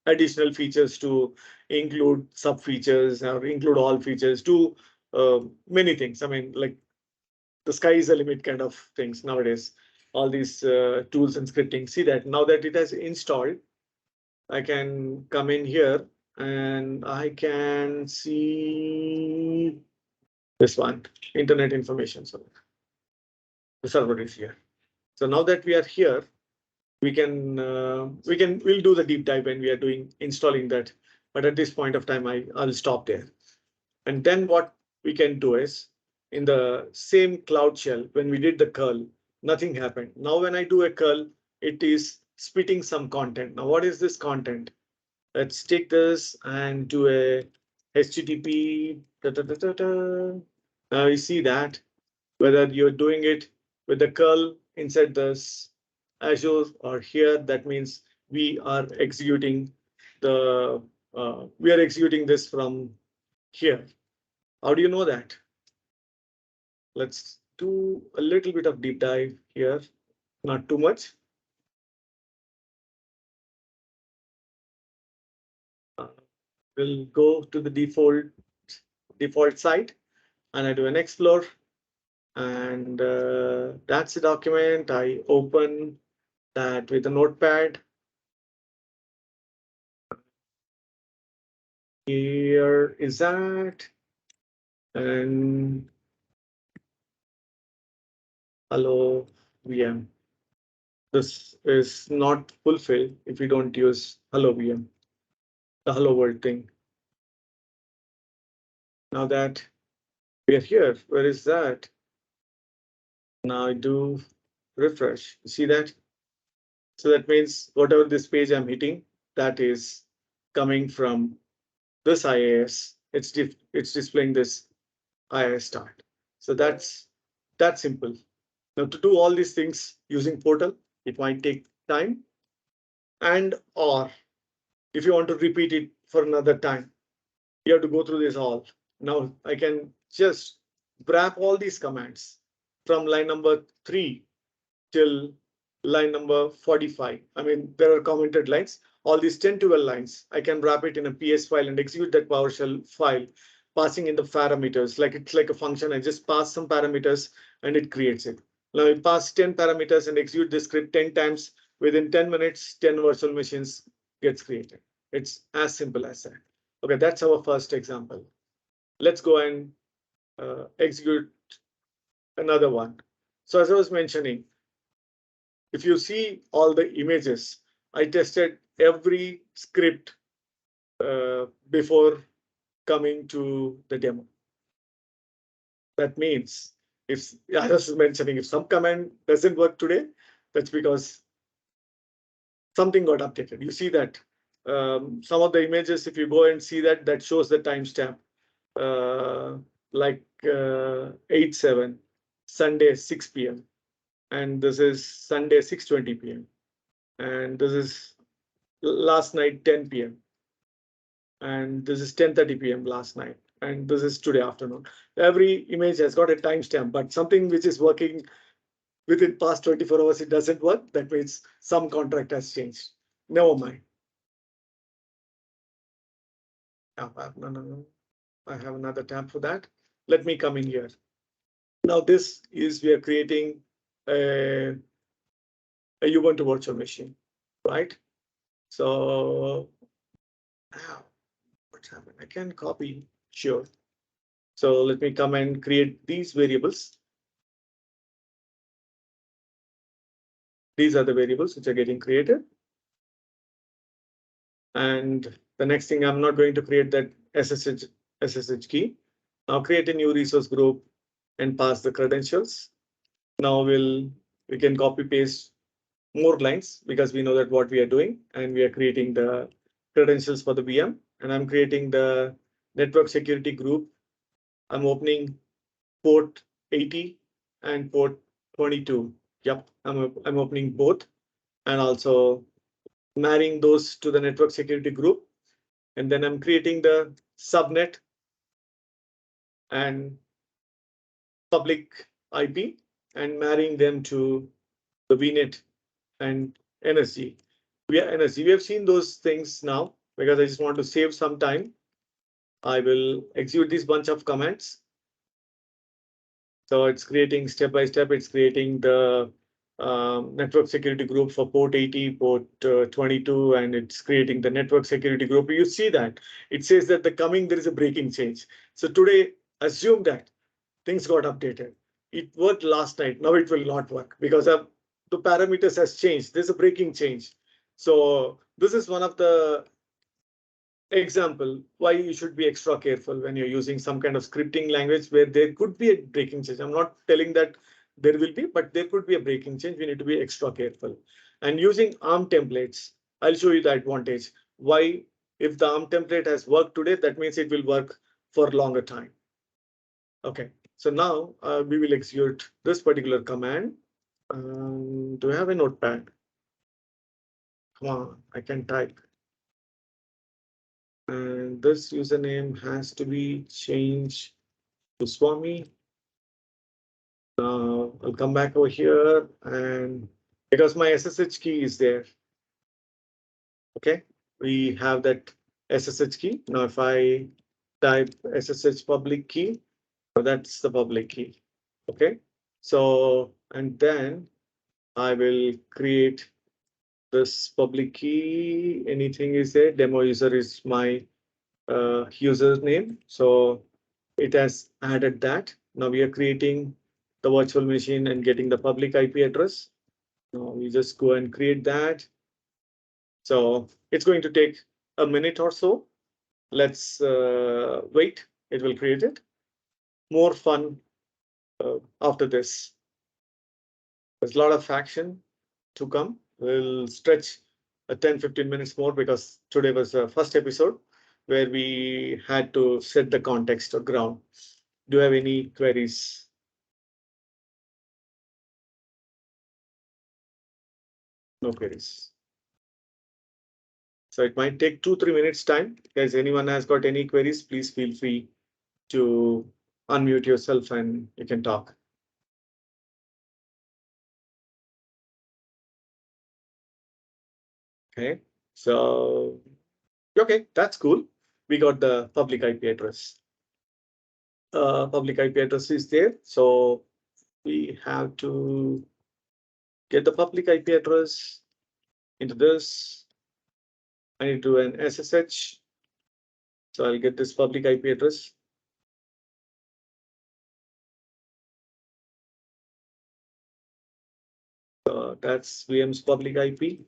additional features to include sub features or include all features, do many things. I mean, like the sky is the limit kind of things nowadays. All these tools and scripting. See that now that it has installed, I can come in here and I can see this one, internet information server. The server is here. So now that we are here, we'll do the deep dive when we are doing installing that. But at this point of time, I'll stop there. And then what we can do is, in the same Cloud Shell, when we did the curl, nothing happened. Now when I do a curl, it is spitting some content. Now what is this content? Let's take this and do a HTTP. Now you see that whether you're doing it with the curl inside this Azure or here, that means we are executing this from here. How do you know that? Let's do a little bit of deep dive here, not too much. We'll go to the default site, and I do an explore, and that's the document. I open that with a notepad. Here is that, and hello VM. This is not fulfilled if we don't use hello VM, the hello world thing. Now that we are here, where is that? Now I do refresh. You see that? So that means whatever this page I'm hitting, that is coming from this IaaS. It's displaying this IaaS start. So that's that simple. Now to do all these things using Portal, it might take time, and or if you want to repeat it for another time, you have to go through this all. Now I can just wrap all these commands from line number 3 till line number 45. I mean, there are commented lines. All these 10 to 12 lines, I can wrap it in a PS file and execute that PowerShell file, passing in the parameters. Like it's like a function. I just pass some parameters and it creates it. Now I pass 10 parameters and execute this script 10 times. Within 10 minutes, 10 virtual machines gets created. It's as simple as that. Okay, that's our first example. Let's go and execute another one. So as I was mentioning, if you see all the images, I tested every script before coming to the demo. That means if I was mentioning, if some command doesn't work today, that's because something got updated. You see that some of the images, if you go and see that, that shows the timestamp, like 8/7, Sunday 6 p.m. And this is Sunday 6:20 p.m. And this is last night 10 p.m. And this is 10:30 p.m. last night. And this is today afternoon. Every image has got a timestamp, but something which is working within past 24 hours, it doesn't work. That means some contract has changed. Never mind. No. I have another tab for that. Let me come in here. Now this is, we are creating a Ubuntu virtual machine, right? So what's happened? I can copy, sure. So let me come and create these variables. These are the variables which are getting created. And the next thing, I'm not going to create that SSH key. Now create a new resource group and pass the credentials. Now we can copy paste more lines because we know that what we are doing, and we are creating the credentials for the VM. And I'm creating the network security group. I'm opening port 80 and port 22. Yep, I'm opening both, and also marrying those to the network security group. And then I'm creating the subnet and public IP and marrying them to the VNet and NSG. We have seen those things now because I just want to save some time. I will execute this bunch of commands. So it's creating step by step. It's creating the network security group for port 80, port 22, and it's creating the network security group. You see that it says that there is a breaking change. So today, assume that things got updated. It worked last night. Now it will not work because the parameters has changed. There's a breaking change. So this is one of the example why you should be extra careful when you're using some kind of scripting language where there could be a breaking change. I'm not telling that there will be, but there could be a breaking change. We need to be extra careful. And using ARM templates, I'll show you the advantage. Why, if the ARM template has worked today, that means it will work for a longer time. Okay, so now we will execute this particular command. Do I have a notepad? Come on, I can type. And this username has to be changed to Swamy. I'll come back over here, and because my SSH key is there. Okay, we have that SSH key. Now if I type SSH public key, that's the public key. Okay, so and then I will create this public key. Anything is there. Demo user is my username. So it has added that. Now we are creating the virtual machine and getting the public IP address. Now we just go and create that. So it's going to take a minute or so. Let's wait. It will create it. More fun after this. There's a lot of action to come. We'll stretch 10-15 minutes more because today was the first episode where we had to set the context or ground. Do you have any queries? No queries. So it might take 2-3 minutes time. Guys, anyone has got any queries, please feel free to unmute yourself and you can talk. Okay, so okay, that's cool. We got the public IP address. Public IP address is there. So we have to get the public IP address into this. I need to do an SSH. So I'll get this public IP address. That's VM's public IP.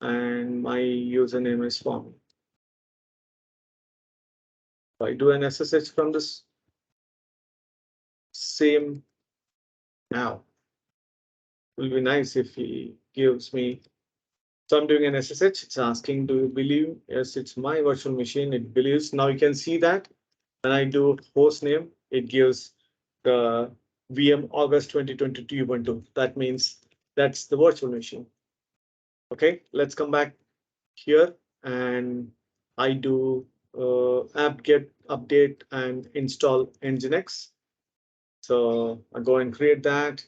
and my username is Swamy. If I do an SSH from this same now, it will be nice if he gives me. So I'm doing an SSH. It's asking, do you believe? Yes, it's my virtual machine. It believes. Now you can see that when I do host name, it gives the VM August 2022 Ubuntu. That means that's the virtual machine. Okay, let's come back here and I do apt-get update and install Nginx. So I go and create that.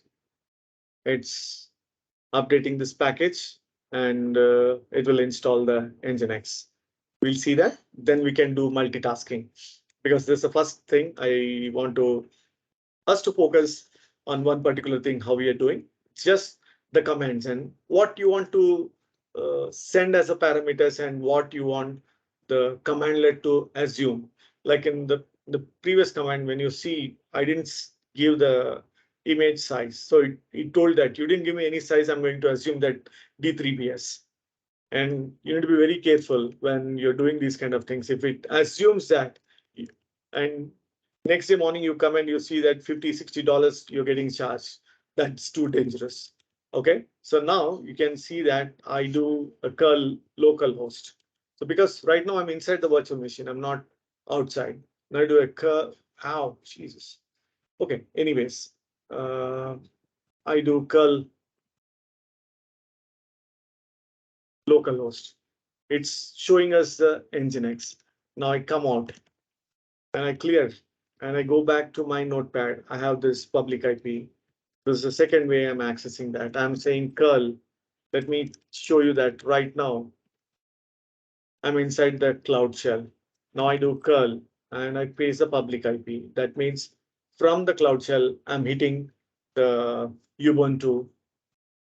It's updating this package and it will install the Nginx. We'll see that. Then we can do multitasking because this is the first thing I want to us to focus on one particular thing, how we are doing. It's just the commands and what you want to send as a parameters and what you want the commandlet to assume. Like in the previous command, when you see, I didn't give the image size. So it told that you didn't give me any size. I'm going to assume that D3PS. And you need to be very careful when you're doing these kind of things. If it assumes that, and next day morning you come and you see that $50-$60 you're getting charged, that's too dangerous. Okay, so now you can see that I do a curl localhost. So because right now I'm inside the virtual machine, I'm not outside. Now I do a curl. Ow, Jesus. Okay, anyways, I do curl localhost. It's showing us the Nginx. Now I come out and I clear and I go back to my notepad. I have this public IP. This is the second way I'm accessing that. I'm saying curl. Let me show you that right now. I'm inside the Cloud Shell. Now I do curl and I paste the public IP. That means from the Cloud Shell, I'm hitting the Ubuntu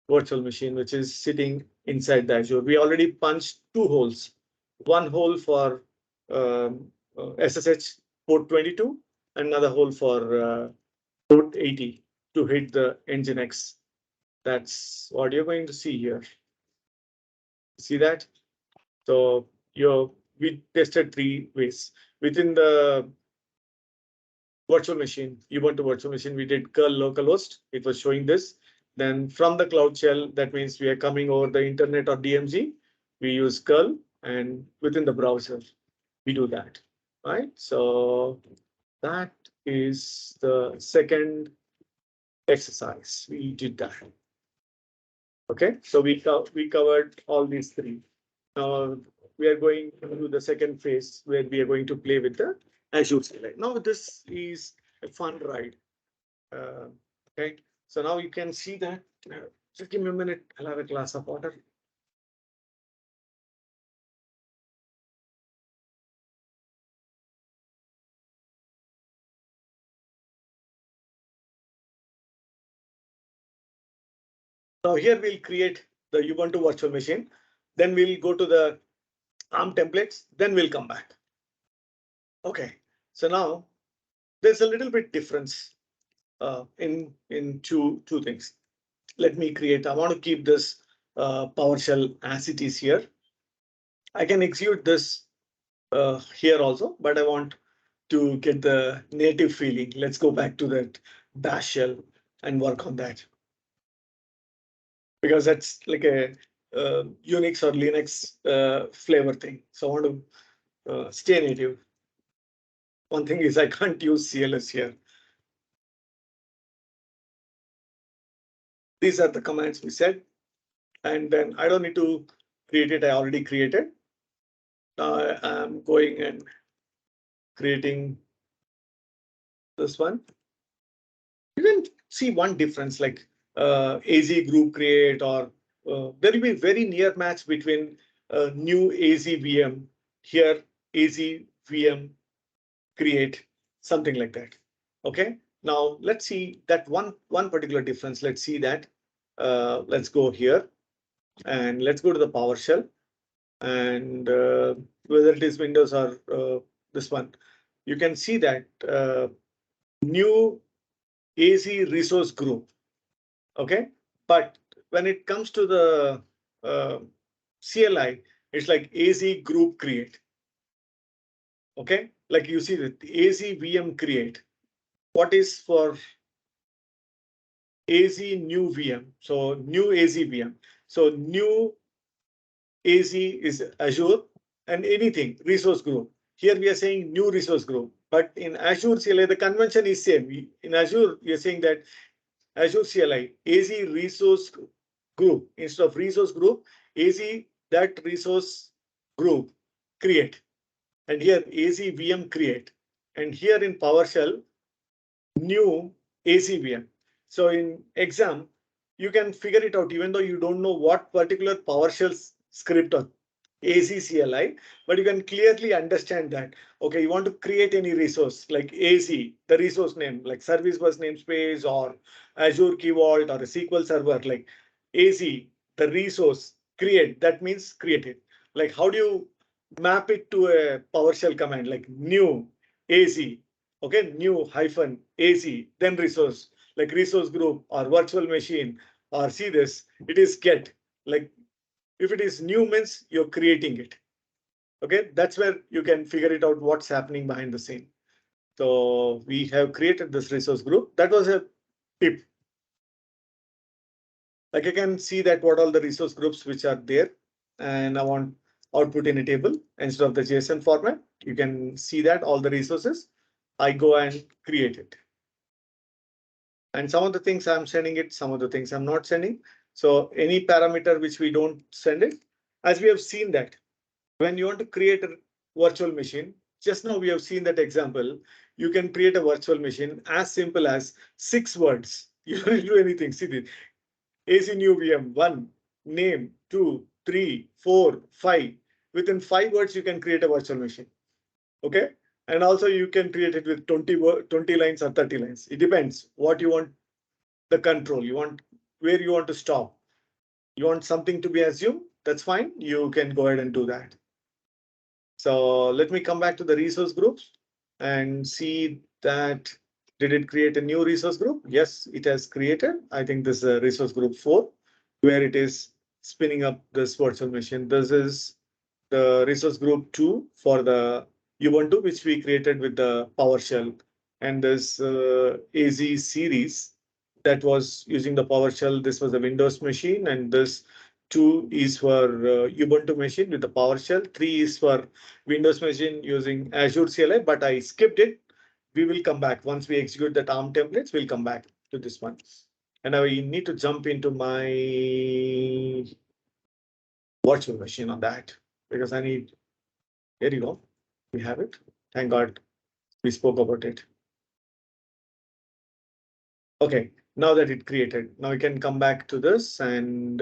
virtual machine, which is sitting inside the Azure. We already punched two holes, one hole for SSH port 22, another hole for port 80 to hit the Nginx. That's what you're going to see here. See that? So we tested three ways within the virtual machine, Ubuntu virtual machine. We did curl localhost. It was showing this. Then from the Cloud Shell, that means we are coming over the internet or DMZ. We use curl, and within the browser, we do that. Right. So that is the second exercise. We did that. Okay. So we covered all these three. Now we are going to the second phase where we are going to play with the Azure CLI. Now this is a fun ride. Okay, so now you can see that. Just give me a minute. I'll have a glass of water. Now here we'll create the Ubuntu virtual machine. Then we'll go to the ARM templates. Then we'll come back. Okay, so now there's a little bit difference in two things. Let me create. I want to keep this PowerShell as it is here. I can execute this here also, but I want to get the native feeling. Let's go back to that bash shell and work on that. Because that's like a Unix or Linux flavor thing. So I want to stay native. One thing is I can't use CLS here. These are the commands we said. And then I don't need to create it. I already created. Now I'm going and creating this one. You can see one difference like AZ group create or there will be very near match between new AZ VM here, AZ VM create, something like that. Okay, now let's see that one particular difference. Let's see that. Let's go here and let's go to the PowerShell and whether it is Windows or this one, you can see that new AZ resource group. Okay, but when it comes to the CLI, it's like AZ group create. Okay, like you see that AZ VM create. What is for AZ new VM? So new AZ VM. So new AZ is Azure and anything resource group. Here we are saying new resource group, but in Azure CLI, the convention is same. In Azure, we are saying that Azure CLI, AZ resource group, instead of resource group, AZ that resource group create. And here AZ VM create. And here in PowerShell, new AZ VM. So in exam, you can figure it out even though you don't know what particular PowerShell script or AZ-CLI, but you can clearly understand that, okay, you want to create any resource like AZ, the resource name, like service bus namespace or Azure Key Vault or a SQL server, like AZ, the resource create, that means create it. Like how do you map it to a PowerShell command like new AZ, okay, new hyphen AZ, then resource, like resource group or virtual machine, or see this, it is get, like if it is new means you're creating it. Okay, that's where you can figure it out what's happening behind the scene. So we have created this resource group. That was a tip. Like I can see that what all the resource groups which are there, and I want output in a table instead of the JSON format. You can see that all the resources. I go and create it. And some of the things I'm sending it, some of the things I'm not sending. So any parameter which we don't send it, as we have seen that when you want to create a virtual machine, just now we have seen that example, you can create a virtual machine as simple as 6 words. You don't do anything. See this. AC new VM 1, name 2, 3, 4, 5. Within 5 words, you can create a virtual machine. Okay. And also you can create it with 20 lines or 30 lines. It depends what you want the control. You want where you want to stop. You want something to be assumed. That's fine. You can go ahead and do that. So let me come back to the resource groups and see that did it create a new resource group? Yes, it has created. I think this is resource group 4, where it is spinning up this virtual machine. This is the resource group 2 for the Ubuntu, which we created with the PowerShell. And this AZ series that was using the PowerShell. This was a Windows machine, and this 2 is for Ubuntu machine with the PowerShell. 3 is for Windows machine using Azure CLI, but I skipped it. We will come back once we execute the ARM templates. We'll come back to this one. And I need to jump into my virtual machine on that because I need, there you go. We have it. Thank God we spoke about it. Okay, now that it created, now we can come back to this and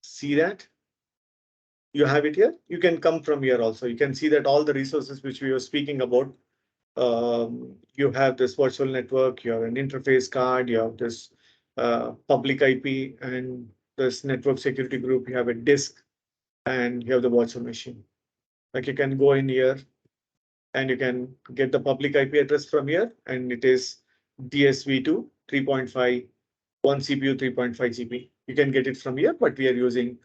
see that. You have it here. You can come from here also. You can see that all the resources which we were speaking about, you have this virtual network, you have an interface card, you have this public IP and this network security group, you have a disk, and you have the virtual machine. Like you can go in here and you can get the public IP address from here, and it is DSV2 3.5, 1 CPU, 3.5 GB. You can get it from here, but we are using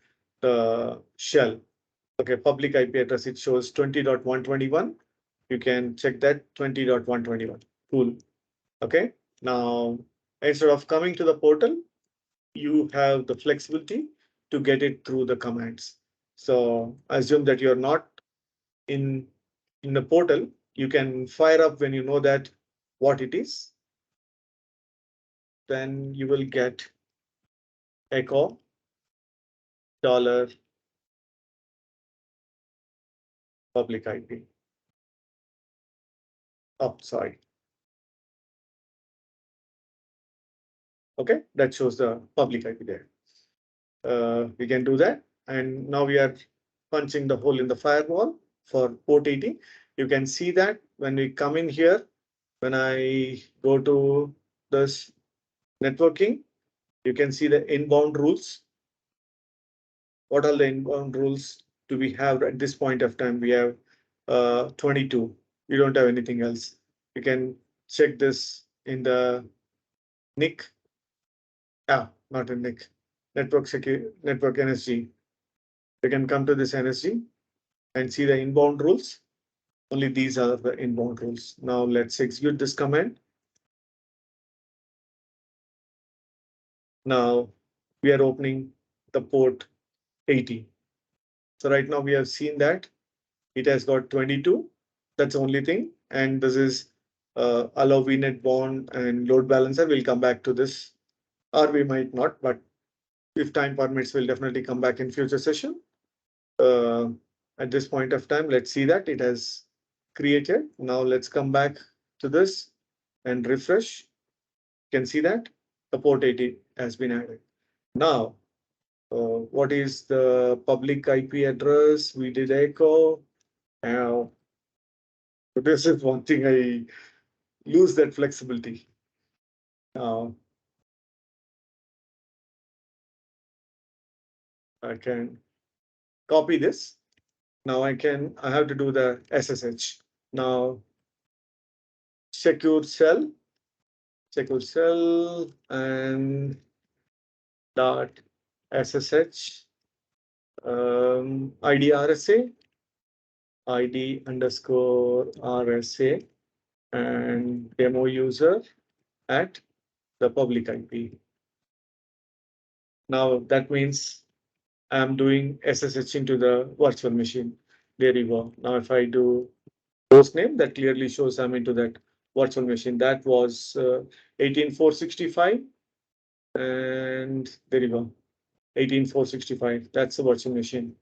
the shell. Okay, public IP address, it shows 20.121. You can check that 20.121. Cool. Okay, now instead of coming to the portal, you have the flexibility to get it through the commands. So assume that you're not in the portal. You can fire up when you know that what it is. Then you will get echo dollar public IP. Oh, sorry. Okay, that shows the public IP there. We can do that. And now we are punching the hole in the firewall for port 80. You can see that when we come in here, when I go to this networking, you can see the inbound rules. What are the inbound rules do we have at this point of time? We have 22. We don't have anything else. You can check this in the NIC. Not in NIC. Network security, network NSG. they can come to this NSG and see the inbound rules. Only these are the inbound rules. Now let's execute this command. Now we are opening the port 80. So right now we have seen that it has got 22. That's the only thing. And this is allow VNet bond and load balancer. We'll come back to this, or we might not, but if time permits, we'll definitely come back in future session. At this point of time, let's see that it has created. Now let's come back to this and refresh. You can see that the port 80 has been added. Now, what is the public IP address? We did echo. Now, this is one thing I lose that flexibility. Now, I can copy this. Now I have to do the SSH. Now, secure shell and dot SSH ID RSA ID underscore RSA and demo user at the public IP. Now that means I'm doing SSH into the virtual machine. There you go. Now if I do host name, that clearly shows I'm into that virtual machine. That was 18465 and there you go. 18465. That's the virtual machine.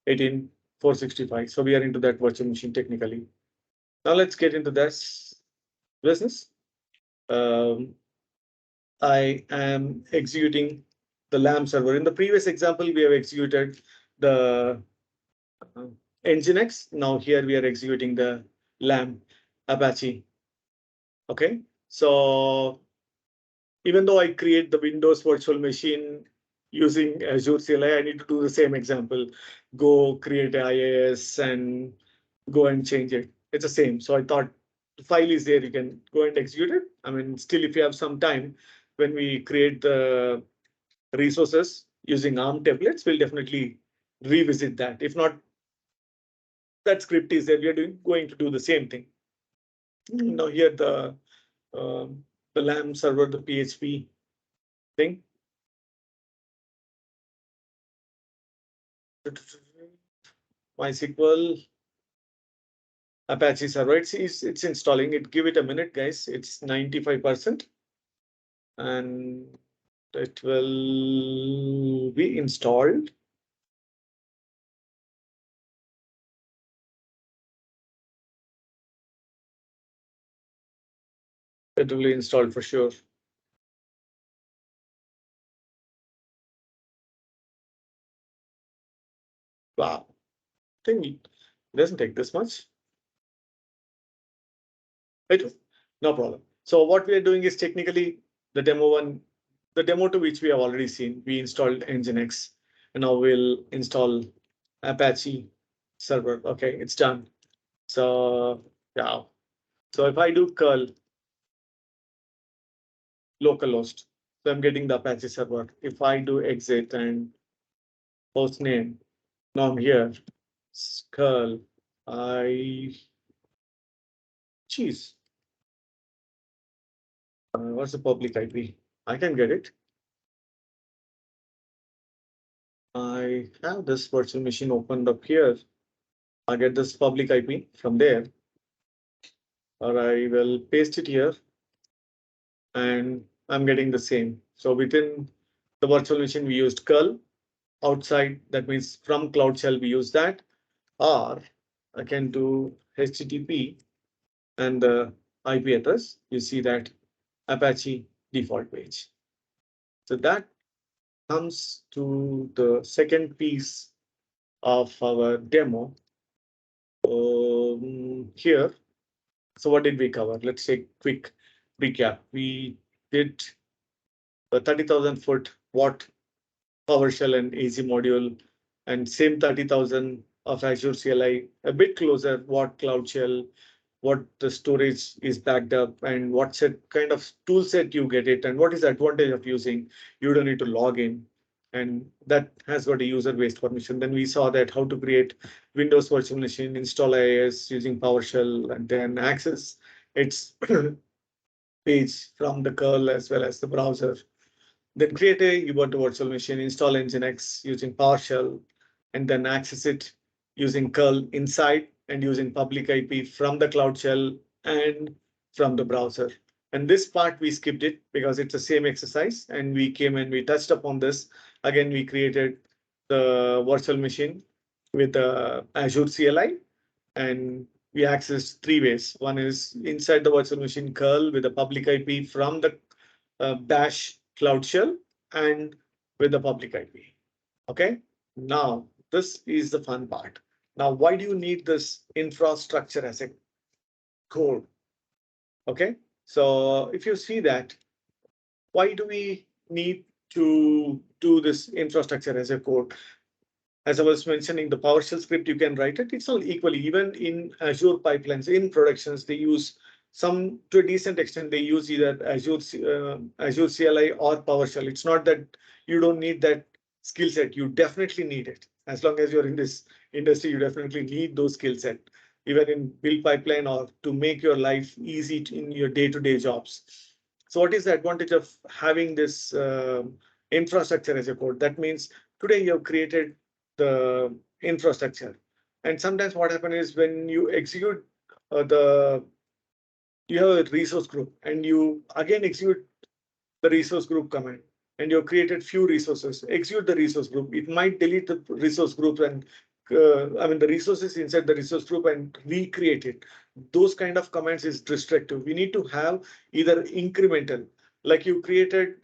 18465. So we are into that virtual machine technically. Now let's get into this business. I am executing the LAMP server. In the previous example, we have executed the Nginx. Now here we are executing the LAMP Apache. Okay, so even though I create the Windows virtual machine using Azure CLI, I need to do the same example. Go create a IaaS and go and change it. It's the same. So I thought the file is there. You can go and execute it. I mean, still, if you have some time, when we create the resources using ARM templates, we'll definitely revisit that. If not, that script is there. We are going to do the same thing. Now here the LAMP server, the PHP thing. MySQL Apache server. It's installing it. Give it a minute, guys. It's 95%, and it will be installed. It will be installed for sure. Wow, I think it doesn't take this much. Right? No problem. So what we are doing is technically the demo to which we have already seen. We installed Nginx, and now we'll install Apache server. Okay, it's done. So yeah. So if I do curl localhost, so I'm getting the Apache server. If I do exit and host name, now I'm here. Curl, geez. What's the public IP? I can get it. I have this virtual machine opened up here. I get this public IP from there, or I will paste it here, and I'm getting the same. So within the virtual machine, we used curl. Outside, that means from Cloud Shell, we use that, or I can do HTTP and the IP address. You see that Apache default page. So that comes to the second piece of our demo here. So what did we cover? Let's take a quick recap. We did the 30,000 watt PowerShell and AZ module, and same 30,000 of Azure CLI, a bit closer, what Cloud Shell, what the storage is backed up, and what kind of tool set you get it, and what is the advantage of using. You don't need to log in. and that has got a user-based permission. Then we saw that how to create Windows virtual machine, install IaaS using PowerShell, and then access its page from the curl as well as the browser. Then create a Ubuntu virtual machine, install Nginx using PowerShell, and then access it using curl inside and using public IP from the Cloud Shell and from the browser. And this part we skipped it because it's the same exercise, and we came and we touched upon this. Again, we created the virtual machine with the Azure CLI, and we accessed three ways. One is inside the virtual machine curl with the public IP from the bash Cloud Shell and with the public IP. Okay, now this is the fun part. Now, why do you need this infrastructure as a code? Okay, so if you see that, why do we need to do this infrastructure as a code? As I was mentioning, the PowerShell script, you can write it. It's all equally, even in Azure pipelines, in productions, they use some, to a decent extent, they use either Azure CLI or PowerShell. It's not that you don't need that skill set. You definitely need it. As long as you're in this industry, you definitely need those skill set, even in build pipeline or to make your life easy in your day-to-day jobs. So what is the advantage of having this infrastructure as a code? That means today you have created the infrastructure. And sometimes what happens is when you execute you have a resource group and you again execute the resource group command, and you've created few resources, execute the resource group. It might delete the resource group and the resources inside the resource group and recreate it. Those kind of commands is destructive. We need to have either incremental, like you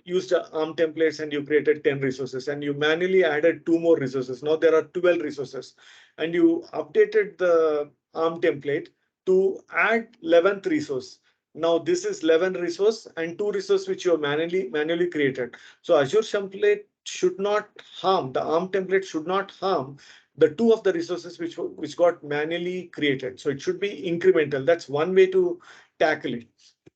used ARM templates and you created 10 resources and you manually added 2 more resources. Now there are 12 resources and you updated the ARM template to add 11th resource. Now this is 11 resource and 2 resource which you have manually created. So Azure template should not harm, the ARM template should not harm the 2 of the resources which got manually created. So it should be incremental. That's one way to tackle it.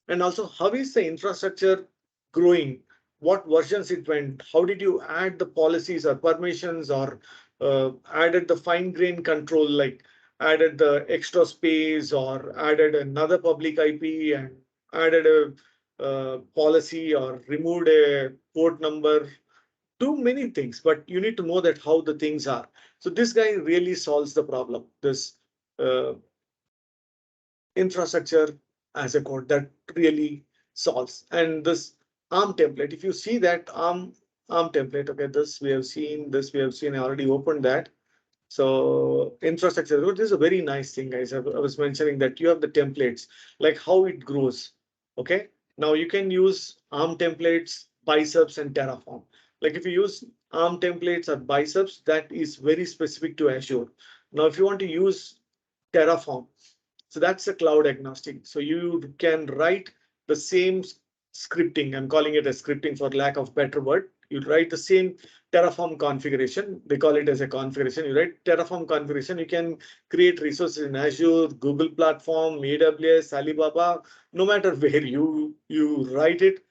And also, how is the infrastructure growing? What versions it went? How did you add the policies or permissions or added the fine grain control, like added the extra space or added another public IP and added a policy or removed a port number? Do many things, but you need to know that how the things are. So this guy really solves the problem. This infrastructure as a code that really solves. And this ARM template, if you see that ARM template, okay, this we have seen, I already opened that. So infrastructure, this is a very nice thing, guys. I was mentioning that you have the templates, like how it grows. Okay, now you can use ARM templates, biceps, and Terraform. Like if you use ARM templates or biceps, that is very specific to Azure. Now, if you want to use Terraform, so that's a cloud agnostic. So you can write the same scripting. I'm calling it a scripting for lack of better word. You write the same Terraform configuration. They call it as a configuration. You write Terraform configuration. You can create resources in Azure, Google Platform, AWS, Alibaba, no matter where you write it.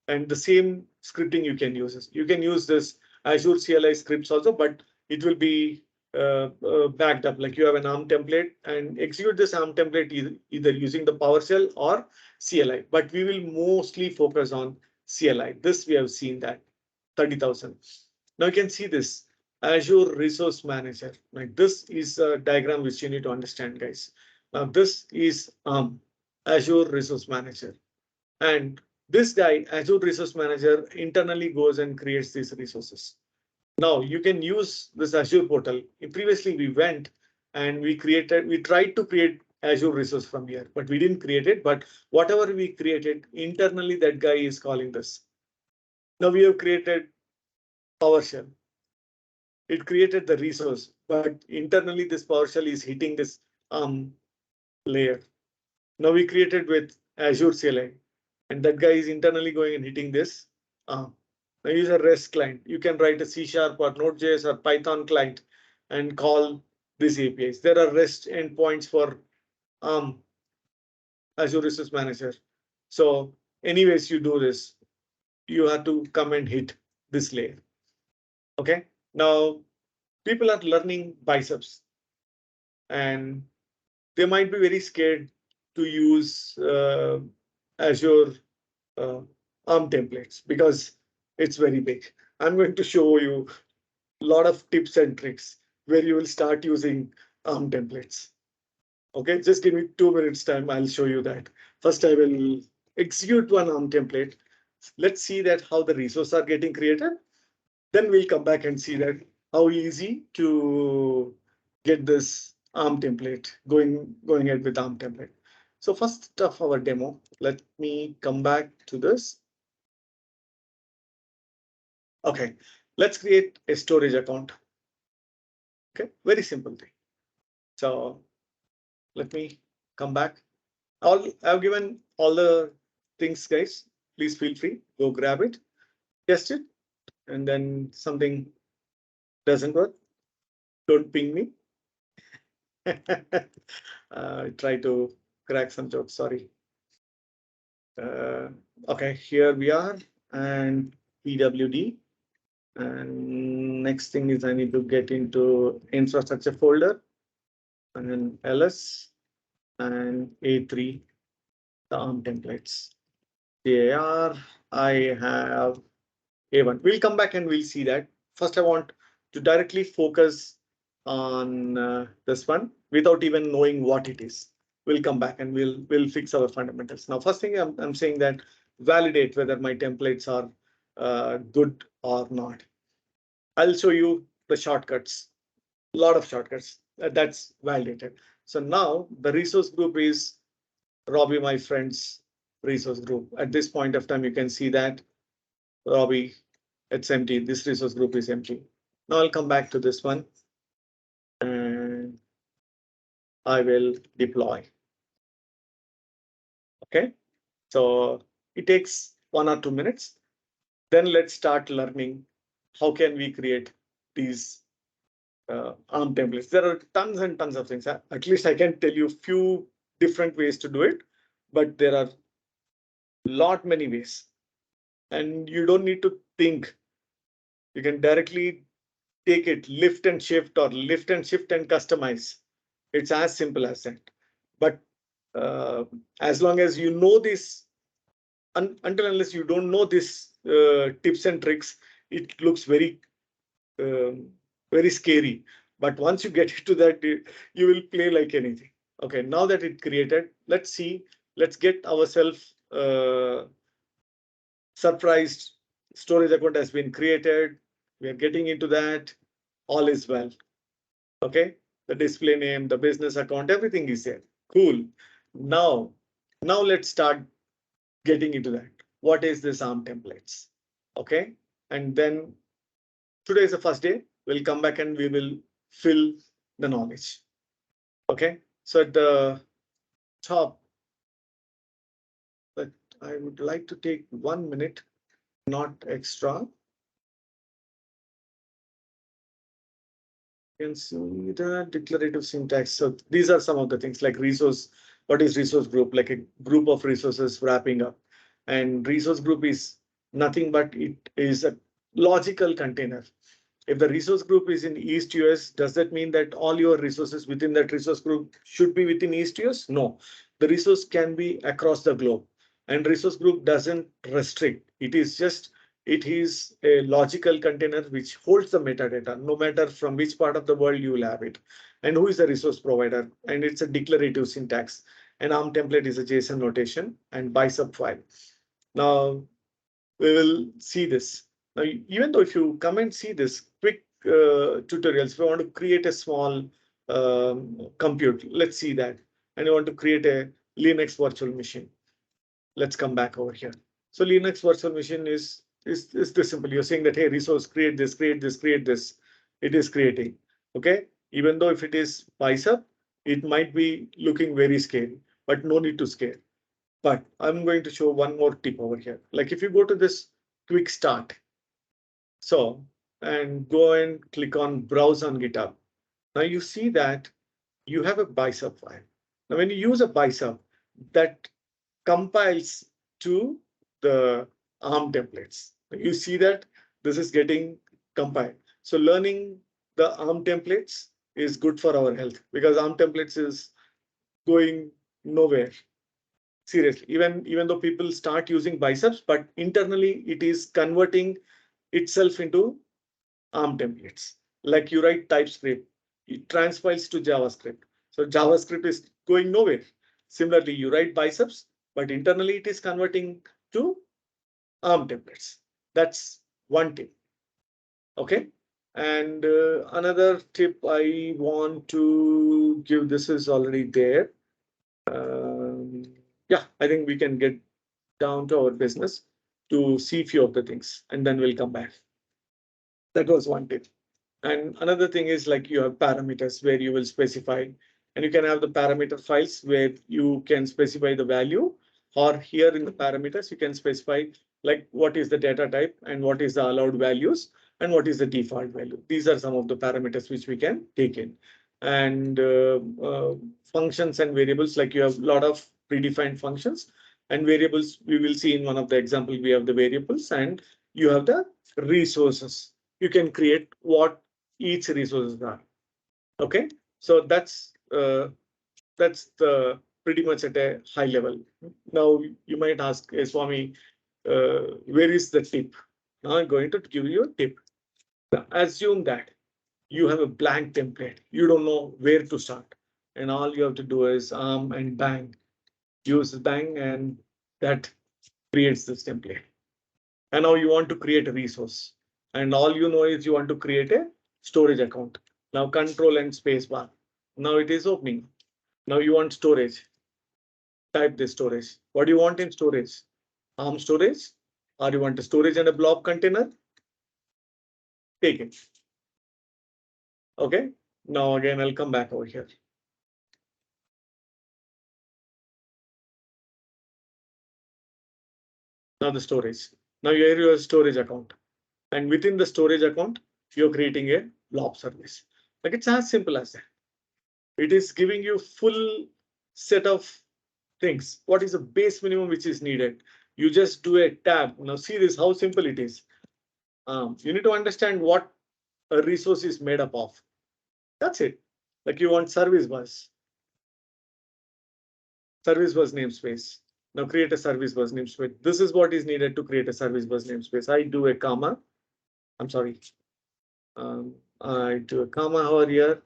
And the same scripting you can use. You can use this Azure CLI scripts also, but it will be backed up. Like you have an ARM template and execute this ARM template either using the PowerShell or CLI. But we will mostly focus on CLI. This we have seen that 30,000. Now you can see this Azure Resource Manager. Like this is a diagram which you need to understand, guys. Now this is Azure Resource Manager, and this guy, Azure Resource Manager, internally goes and creates these resources. Now you can use this Azure Portal. Previously, we went and we tried to create Azure resource from here, but we didn't create it. But whatever we created internally, that guy is calling this. Now we have created PowerShell. It created the resource, but internally this PowerShell is hitting this layer. Now we created with Azure CLI. And that guy is internally going and hitting this. Now use a REST client. You can write a C# or Node.js or Python client and call these APIs. There are REST endpoints for Azure Resource Manager. So anyways, you do this, you have to come and hit this layer. Okay, now people are learning biceps and they might be very scared to use Azure uh, ARM templates because it's very big. I'm going to show you a lot of tips and tricks where you will start using ARM templates. Okay, just give me 2 minutes time. I'll show you that. First, I will execute one ARM template. Let's see that how the resources are getting created. Then we'll come back and see that how easy to get this ARM template going ahead with ARM template. So first of our demo, let me come back to this. Okay, let's create a storage account. Okay, very simple thing. So let me come back. I've given all the things, guys. Please feel free, go grab it, test it, and then something doesn't work, don't ping me. Try to crack some jokes, sorry. Okay, here we are, and PWD. And next thing is I need to get into infrastructure folder, and then LS and A3, the ARM templates. There I have A1. We'll come back and we'll see that. First, I want to directly focus on this one without even knowing what it is. We'll come back and we'll fix our fundamentals. Now, first thing I'm saying that validate whether my templates are good or not. I'll show you the shortcuts, a lot of shortcuts that's validated. So now the resource group is Robbie, my friend's resource group. At this point of time, you can see that Robbie, it's empty. This resource group is empty. Now I'll come back to this one and I will deploy. Okay, so it takes 1 or 2 minutes. Then let's start learning how can we create these ARM templates. There are tons and tons of things. At least I can tell you a few different ways to do it, but there are lot many ways. And you don't need to think. You can directly take it, lift and shift, or lift and shift and customize. It's as simple as that. But as long as you know this, until unless you don't know this tips and tricks, it looks very scary. But once you get into that, you will play like anything. Okay, now that it created, let's see, let's get ourselves surprised. Storage account has been created. We are getting into that. All is well. Okay, the display name, the business account, everything is there. Cool. Now let's start getting into that. What is this ARM templates? Okay, and then today is the first day. We'll come back and we will fill the knowledge. Okay, so at the top, but I would like to take 1 minute, not extra. You can see the declarative syntax. So these are some of the things like resource. What is resource group? Like a group of resources wrapping up. And resource group is nothing but it is a logical container. If the resource group is in East US, does that mean that all your resources within that resource group should be within East US? No, the resource can be across the globe, and resource group doesn't restrict. It is a logical container which holds the metadata, no matter from which part of the world you will have it, and who is the resource provider. And it's a declarative syntax. An ARM template is a JSON notation and bicep file. Now we will see this. Now, even though if you come and see this quick tutorials, if you want to create a small compute, let's see that. And you want to create a Linux virtual machine. Let's come back over here. So Linux virtual machine is this simple. You're saying that, hey, resource, create this, create this, create this. It is creating. Okay. Even though if it is bicep, it might be looking very scary, but no need to scare. But I'm going to show one more tip over here. Like if you go to this quick start, so and go and click on browse on GitHub. Now you see that you have a bicep file. Now when you use a bicep, that compiles to the ARM templates. You see that this is getting compiled. So learning the ARM templates is good for our health because ARM templates is going nowhere. Seriously, even though people start using biceps, but internally it is converting itself into ARM templates. Like you write TypeScript, it transpiles to JavaScript. So JavaScript is going nowhere. Similarly, you write biceps, but internally it is converting to ARM templates. That's one tip. Okay. And another tip I want to give, this is already there. Yeah, I think we can get down to our business to see few of the things and then we'll come back. That was one tip. And another thing is like you have parameters where you will specify, and you can have the parameter files where you can specify the value, or here in the parameters, you can specify like what is the data type and what is the allowed values and what is the default value. These are some of the parameters which we can take in. And functions and variables, like you have a lot of predefined functions and variables. We will see in one of the examples, we have the variables and you have the resources. You can create what each resources are. Okay, so that's the pretty much at a high level. Now you might ask, hey, Swami, where is the tip? Now I'm going to give you a tip. Now, assume that you have a blank template. You don't know where to start, and all you have to do is and bang, use bang, and that creates this template. And now you want to create a resource, and all you know is you want to create a storage account. Now control and space bar. Now it is opening. Now you want storage. Type this storage. What do you want in storage? ARM storage, or you want a storage and a blob container? Take it. Okay. Now again, I'll come back over here. Now the storage. Now here you have a storage account, and within the storage account, you're creating a blob service. Like it's as simple as that. It is giving you full set of things. What is the base minimum which is needed? You just do a tab. Now see this, how simple it is. You need to understand what a resource is made up of. That's it. Like you want service bus namespace. Now create a service bus namespace. This is what is needed to create a service bus namespace. I do a comma. I'm sorry. I do a comma over here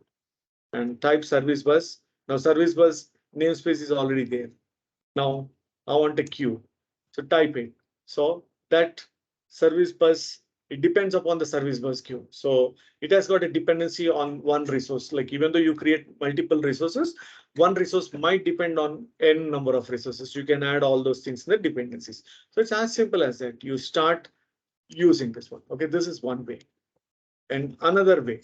and type service bus. Now service bus namespace is already there. Now I want a queue. So type it. So that service bus, it depends upon the service bus queue. So it has got a dependency on one resource. Like even though you create multiple resources, one resource might depend on n number of resources. You can add all those things in the dependencies. So it's as simple as that. You start using this one. Okay, this is one way. And another way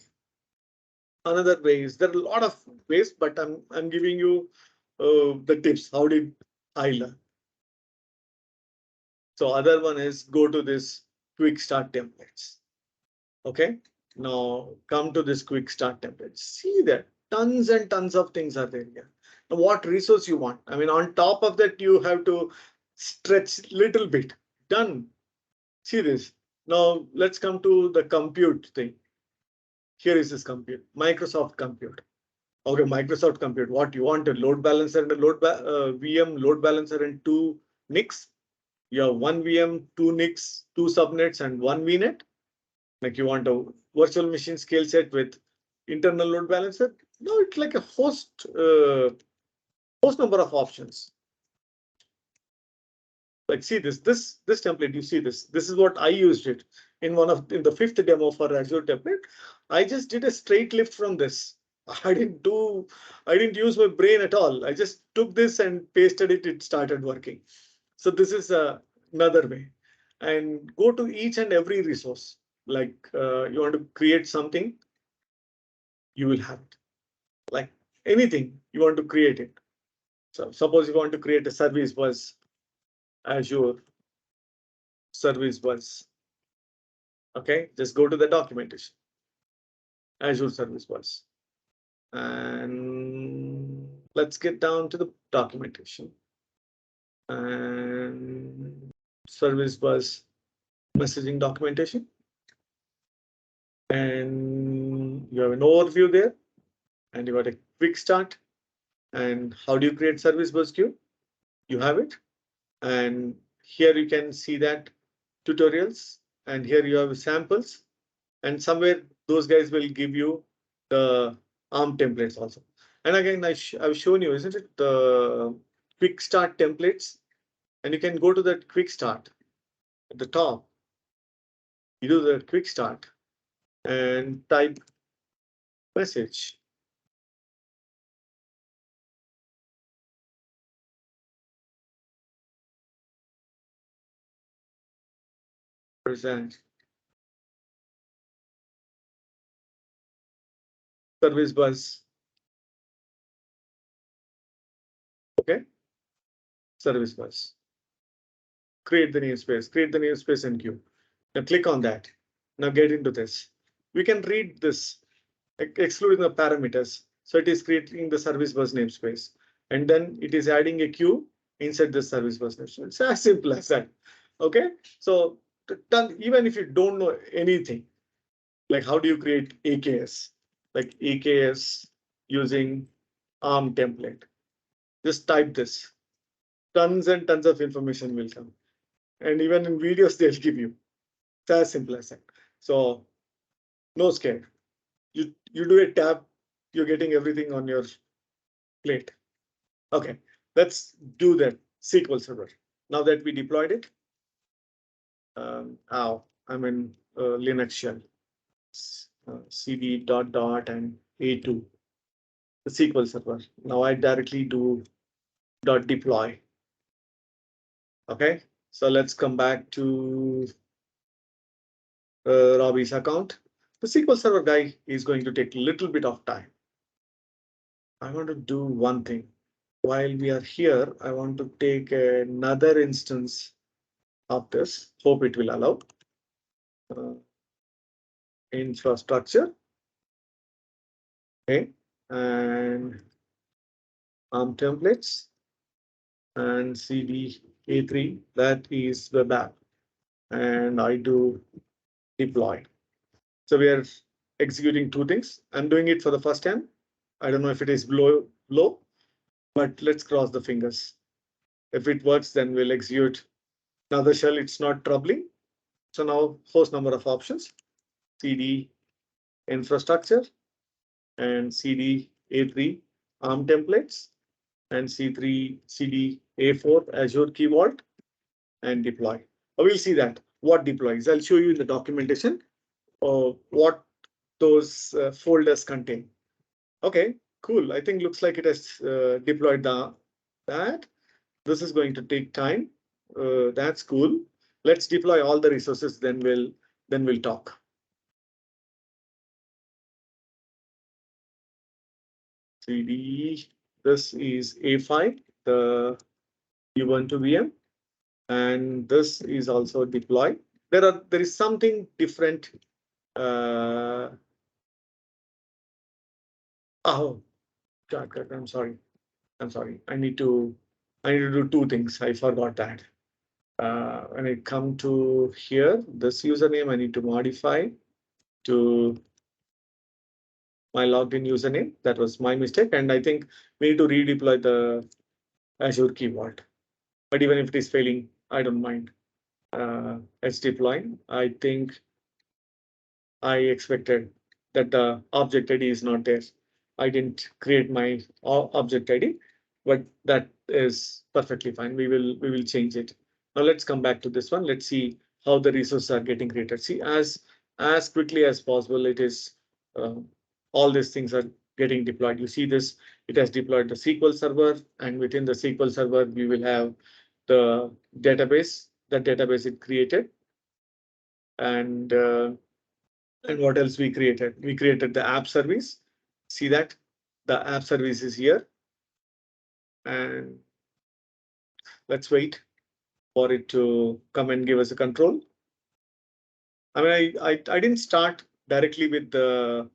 is there are a lot of ways, but I'm giving you the tips. How did I learn? So other one is go to this quick start templates. Okay, now come to this quick start templates. See that tons and tons of things are there here. Now what resource you want? I mean, on top of that, you have to stretch little bit. Done. See this. Now let's come to the compute thing. Here is this compute, Microsoft Compute. Okay, Microsoft Compute. What you want? A load balancer and a VM load balancer and two NICs. You have one VM, two NICs, two subnets, and one VNet. Like you want a virtual machine scale set with internal load balancer. No, it's like a host number of options. Like see this template. You see this. This is what I used it in the fifth demo for Azure template. I just did a straight lift from this. I didn't use my brain at all. I just took this and pasted it. It started working. So this is another way. And go to each and every resource. Like you want to create something, you will have it. Like anything you want to create it. So suppose you want to create a service bus, Azure service bus. Okay, just go to the documentation. Azure service bus. And let's get down to the documentation. And service bus messaging documentation. And you have an overview there, and you got a quick start. And how do you create service bus queue? You have it. And here you can see that tutorials, and here you have samples, and somewhere those guys will give you the ARM templates also. And again, I've shown you, isn't it, the quick start templates? And you can go to that quick start at the top. You do the quick start and type message. Present service bus. Okay, service bus. Create the namespace and queue. Now click on that. Now get into this. We can read this, excluding the parameters. So it is creating the service bus namespace, and then it is adding a queue inside the service bus namespace. It's as simple as that. Okay, so even if you don't know anything, like how do you create AKS, like AKS using ARM template, just type this. Tons and tons of information will come, and even in videos they'll give you. It's as simple as that. So no scare. You do a tab, you're getting everything on your plate. Okay, let's do that SQL Server. Now that we deployed it, I'm in Linux shell, cd dot and a2, the SQL Server. Now I directly do .deploy. Okay, so let's come back to Robbie's account. The SQL Server guy is going to take a little bit of time. I want to do one thing. While we are here, I want to take another instance of this. Hope it will allow. Infrastructure. Okay, and ARM templates and CD A3, that is web app, and I do deploy. So we are executing two things. I'm doing it for the first time. I don't know if it is low, but let's cross the fingers. If it works, then we'll execute another shell. It's not troubling. So now host number of options, CD infrastructure and CD A3 ARM templates and C3 CD A4 Azure Key Vault and deploy. We'll see that what deploys. I'll show you in the documentation what those folders contain. Okay, cool. I think looks like it has deployed that. This is going to take time. That's cool. Let's deploy all the resources, then we'll talk. CD, this is A5, the Ubuntu VM, and this is also deploy. There is something different. Oh, God, I'm sorry. I need to do two things. I forgot that. When I come to here, this username I need to modify to my logged in username. That was my mistake, and I think we need to redeploy the Azure Key Vault. But even if it is failing, I don't mind. It's deploying. I think I expected that the object ID is not there. I didn't create my object ID, but that is perfectly fine. We will change it. Now let's come back to this one. Let's see how the resources are getting created. See, as quickly as possible, it is all these things are getting deployed. You see this, it has deployed the SQL Server, and within the SQL Server, we will have the database, that database it created. And what else we created? We created the app service. See that the app service is here. And let's wait for it to come and give us a control. I mean, I didn't start directly with the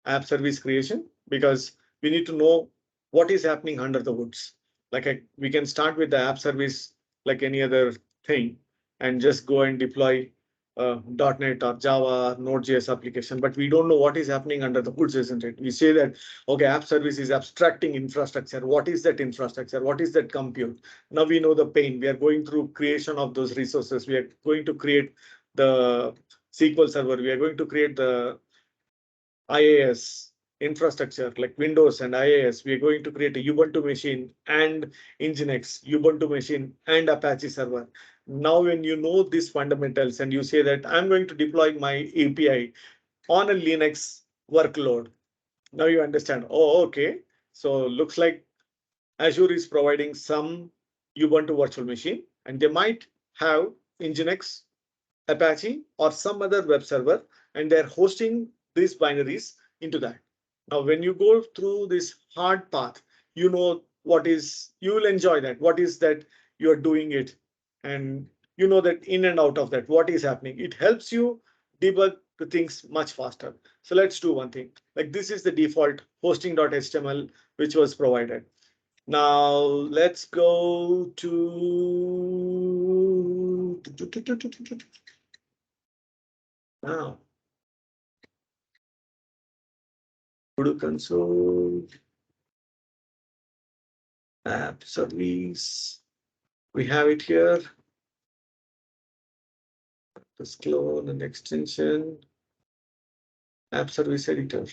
app service creation because we need to know what is happening under the hoods. Like we can start with the app service like any other thing and just go and deploy .NET or Java, Node.js application, but we don't know what is happening under the hoods, isn't it? We say that, okay, app service is abstracting infrastructure. What is that infrastructure? What is that compute? Now we know the pain. We are going through creation of those resources. We are going to create the SQL Server. We are going to create the IaaS infrastructure like Windows and IaaS. We are going to create a Ubuntu machine and Nginx, Ubuntu machine and Apache server. Now, when you know these fundamentals and you say that I'm going to deploy my API on a Linux workload, now you understand, oh, okay. So looks like Azure is providing some Ubuntu virtual machine and they might have Nginx, Apache or some other web server, and they're hosting these binaries into that. Now, when you go through this hard path, you know what is, you will enjoy that. What is that you're doing it? And you know that in and out of that, what is happening. It helps you debug the things much faster. So let's do one thing. Like this is the default hosting.html, which was provided. Now let's go to now go to console, app service. We have it here. Let's clone an extension, app service editor.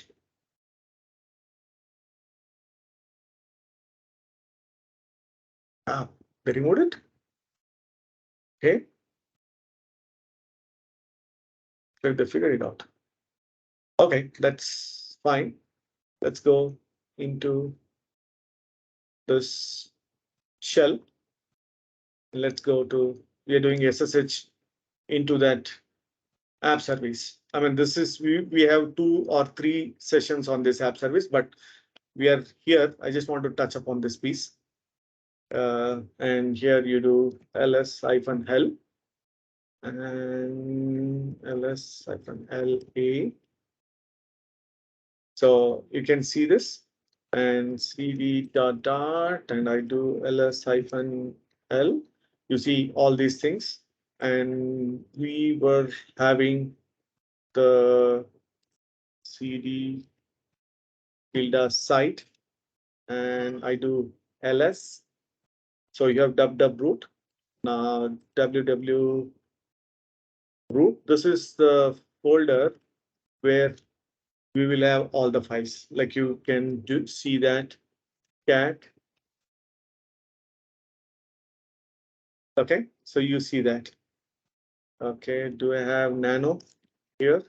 Ah, they removed it. Okay. So they figured it out. Okay, that's fine. Let's go into this shell. Let's go to, we are doing SSH into that app service. I mean, this is, we have 2 or 3 sessions on this app service, but we are here. I just want to touch upon this piece. And here you do ls-hell and ls-la. So you can see this and cd dot and I do ls-l. You see all these things, and we were having the cd tilde site, and I do ls. So you have www root. Now www root. This is the folder where we will have all the files. Like you can see that cat. Okay, so you see that. Okay, do I have nano here?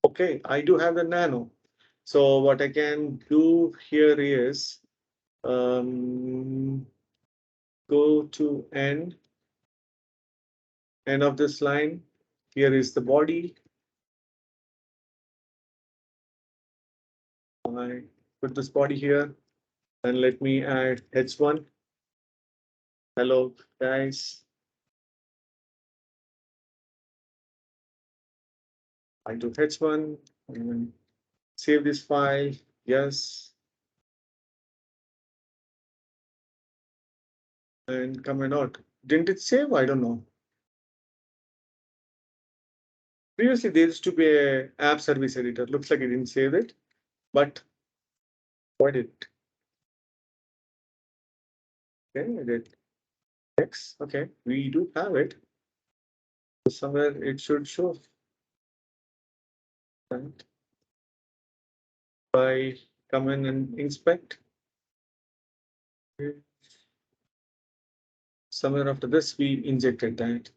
Okay, I do have the nano. So what I can do here is go to end of this line. Here is the body. I put this body here and let me add h1. Hello, guys. I do h1 and save this file. Yes. And comment out. Didn't it save? I don't know. Previously, there used to be a app service editor. Looks like it didn't save it, but why did it? Okay, I did. X. Okay, we do have it. Somewhere it should show. Right. By come in and inspect. Somewhere after this, we injected that.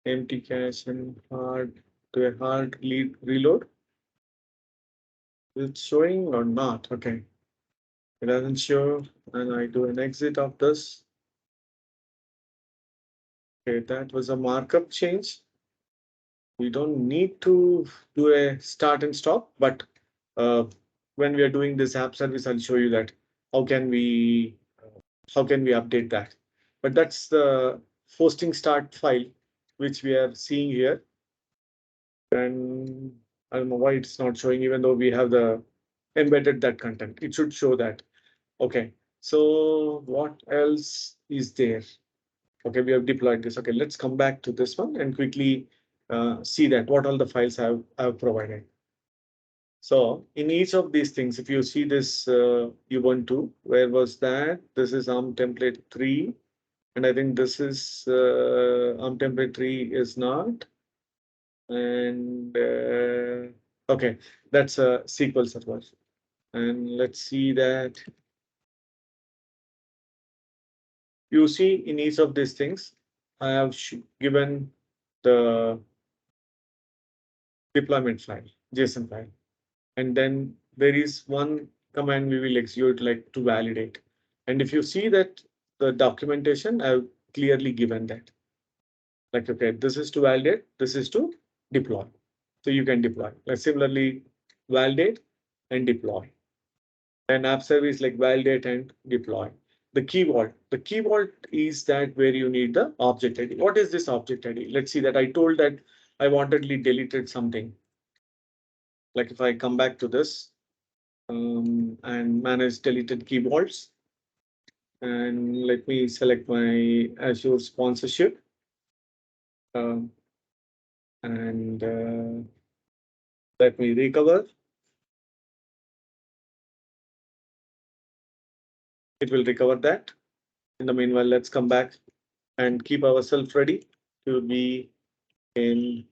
Empty cache and hard to a hard reload. It's showing or not? Okay. It doesn't show, and I do an exit of this. Okay, that was a markup change. We don't need to do a start and stop, but when we are doing this app service, I'll show you that how can we update that. But that's the hosting start file which we are seeing here, and I don't know why it's not showing, even though we have the embedded that content. It should show that. Okay, So what else is there? Okay, we have deployed this. Okay, let's come back to this one and quickly see that what all the files I've provided. So in each of these things, if you see this Ubuntu, where was that? This is ARM template 3. And I think this is ARM template 3 is not. And okay, that's a SQL server. And let's see that. You see in each of these things, I have given the deployment file, JSON file. And then there is one command we will execute like to validate. And if you see that the documentation, I've clearly given that. Like, okay, this is to validate, this is to deploy. So you can deploy. Like similarly, validate and deploy. And app service like validate and deploy. The key vault is that where you need the object ID. What is this object ID? Let's see that I told that I wantedly deleted something. Like if I come back to this and manage deleted key vaults, and let me select my Azure sponsorship. And let me recover. It will recover that. In the meanwhile, let's come back and keep ourselves ready to be in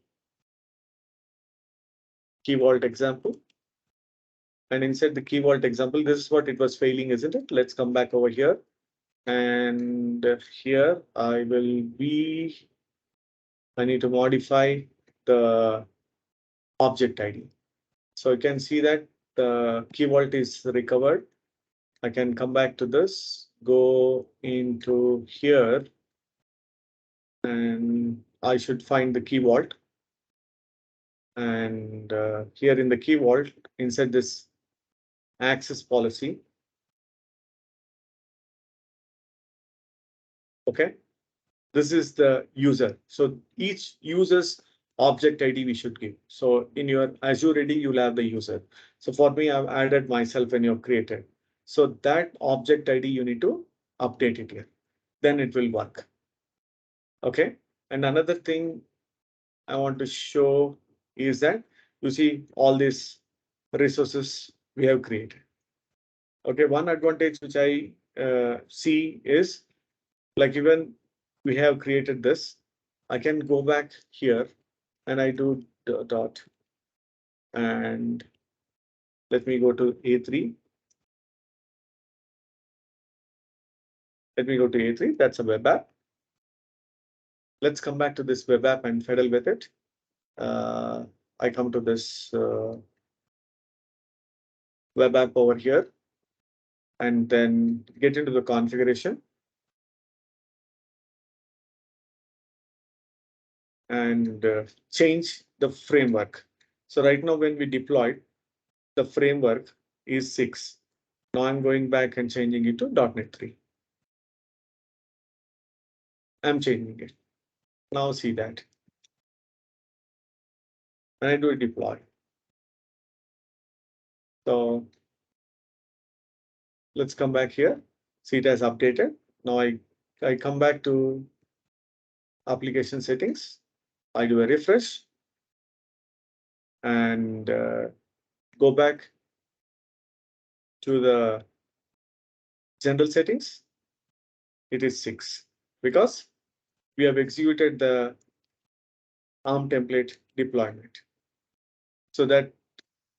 key vault example. And inside the key vault example, this is what it was failing, isn't it? Let's come back over here. And here I need to modify the object ID. So you can see that the key vault is recovered. I can come back to this, go into here, and I should find the key vault. And here in the key vault, inside this access policy. Okay, this is the user. So each user's object ID we should give. So in your Azure ID, you'll have the user. So for me, I've added myself and you've created. So that object ID, you need to update it here. Then it will work. Okay. And another thing I want to show is that you see all these resources we have created. Okay. One advantage which I see is like even we have created this, I can go back here and I do dot and let me go to A3. Let me go to A3. That's a web app. Let's come back to this web app and fiddle with it. I come to this web app over here and then get into the configuration. And change the framework. So right now when we deployed, the framework is 6. Now I'm going back and changing it to .NET 3. I'm changing it. Now see that. And I do a deploy. So let's come back here. See it has updated. Now I come back to application settings. I do a refresh and go back to the general settings. It is 6 because we have executed the ARM template deployment so that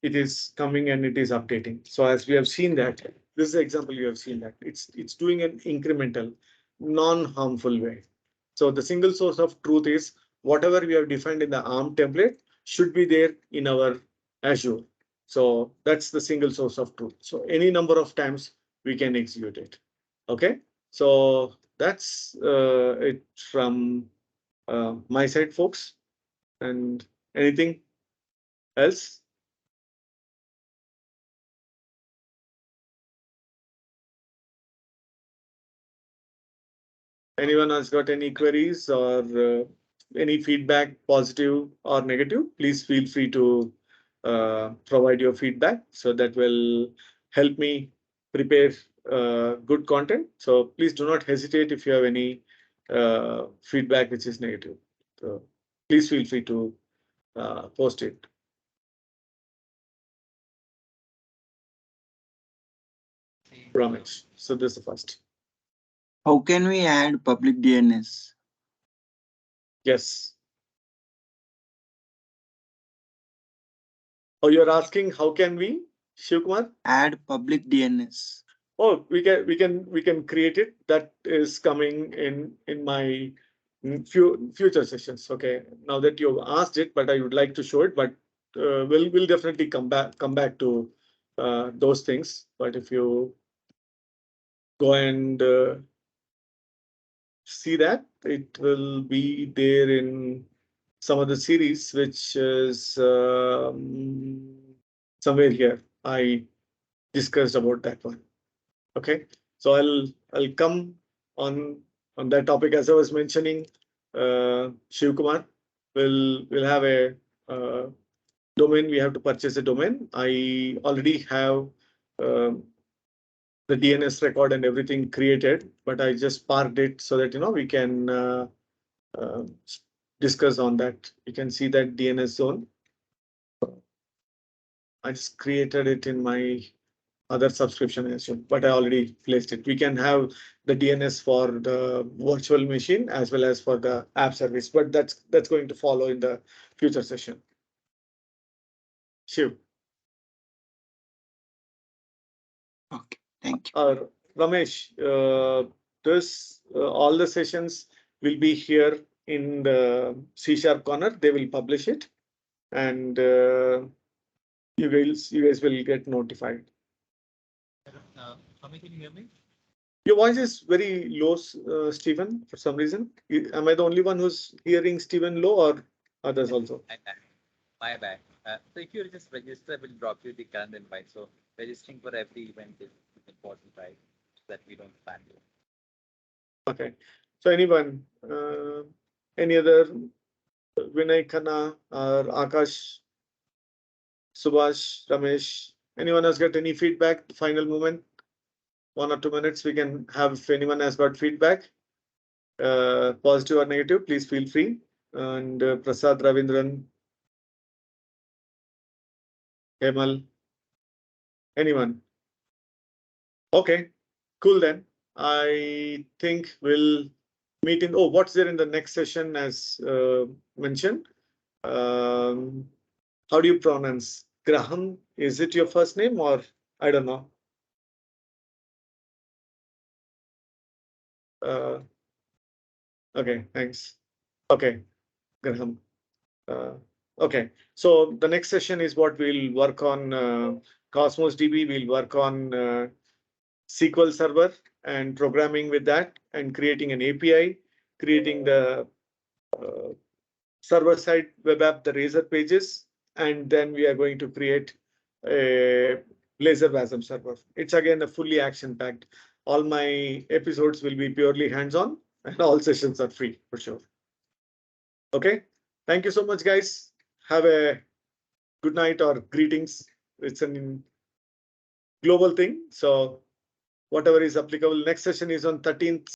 it is coming and it is updating. So as we have seen that, this is the example you have seen that it's doing an incremental, non-harmful way. So the single source of truth is whatever we have defined in the ARM template should be there in our Azure. So that's the single source of truth. So any number of times we can execute it. Okay, so that's it from my side, folks. And anything else? Anyone has got any queries or any feedback, positive or negative, please feel free to provide your feedback so that will help me prepare good content. So please do not hesitate if you have any feedback which is negative. So please feel free to post it. Ramesh. So this is the first. How can we add public DNS? Yes. Oh, you're asking how can we, Shivkumar? Add public DNS. Oh, we can create it. That is coming in my future sessions. Okay. Now that you've asked it, but I would like to show it. But we'll definitely come back to those things. But if you go and see that, it will be there in some of the series, which is somewhere here. I discussed about that one. Okay, so I'll come on that topic as I was mentioning. Shivkumar will have a domain. We have to purchase a domain. I already have the DNS record and everything created, but I just parked it so that we can uh, discuss on that. You can see that DNS zone. I just created it in my other subscription as well, but I already placed it. We can have the DNS for the virtual machine as well as for the app service, but that's going to follow in the future session. Shiv. Okay, thank you. Ramesh, all the sessions will be here in the C# corner. They will publish it, and you guys will get notified. Swamy, can you hear me? Your voice is very low, Stephen, for some reason. Am I the only one who's hearing Stephen low, or others also? My bad. So if you just register, we'll drop you the current invite. So registering for every event is important, right? So that we don't spam you. Okay. So anyone, any other, Vinay Khanna or Akash, Subhash, Ramesh, anyone has got any feedback? Final moment, 1 or 2 minutes, we can have if anyone has got feedback, positive or negative, please feel free. And Prasad, Ravindran, Hemal, anyone? Okay, cool then. I think we'll meet in, what's there in the next session as mentioned? How do you pronounce? Graham, is it your first name or I don't know? Okay, thanks. Okay, Graham. Okay, so the next session is what we'll work on Cosmos DB. We'll work on SQL Server and programming with that and creating an API, creating the server-side web app, the Razor pages, and then we are going to create a Blazor WASM server. It's again a fully action-packed. All my episodes will be purely hands-on, and all sessions are free for sure. Okay, thank you so much, guys. Have a good night or greetings. It's a global thing, so whatever is applicable. Next session is on 13th.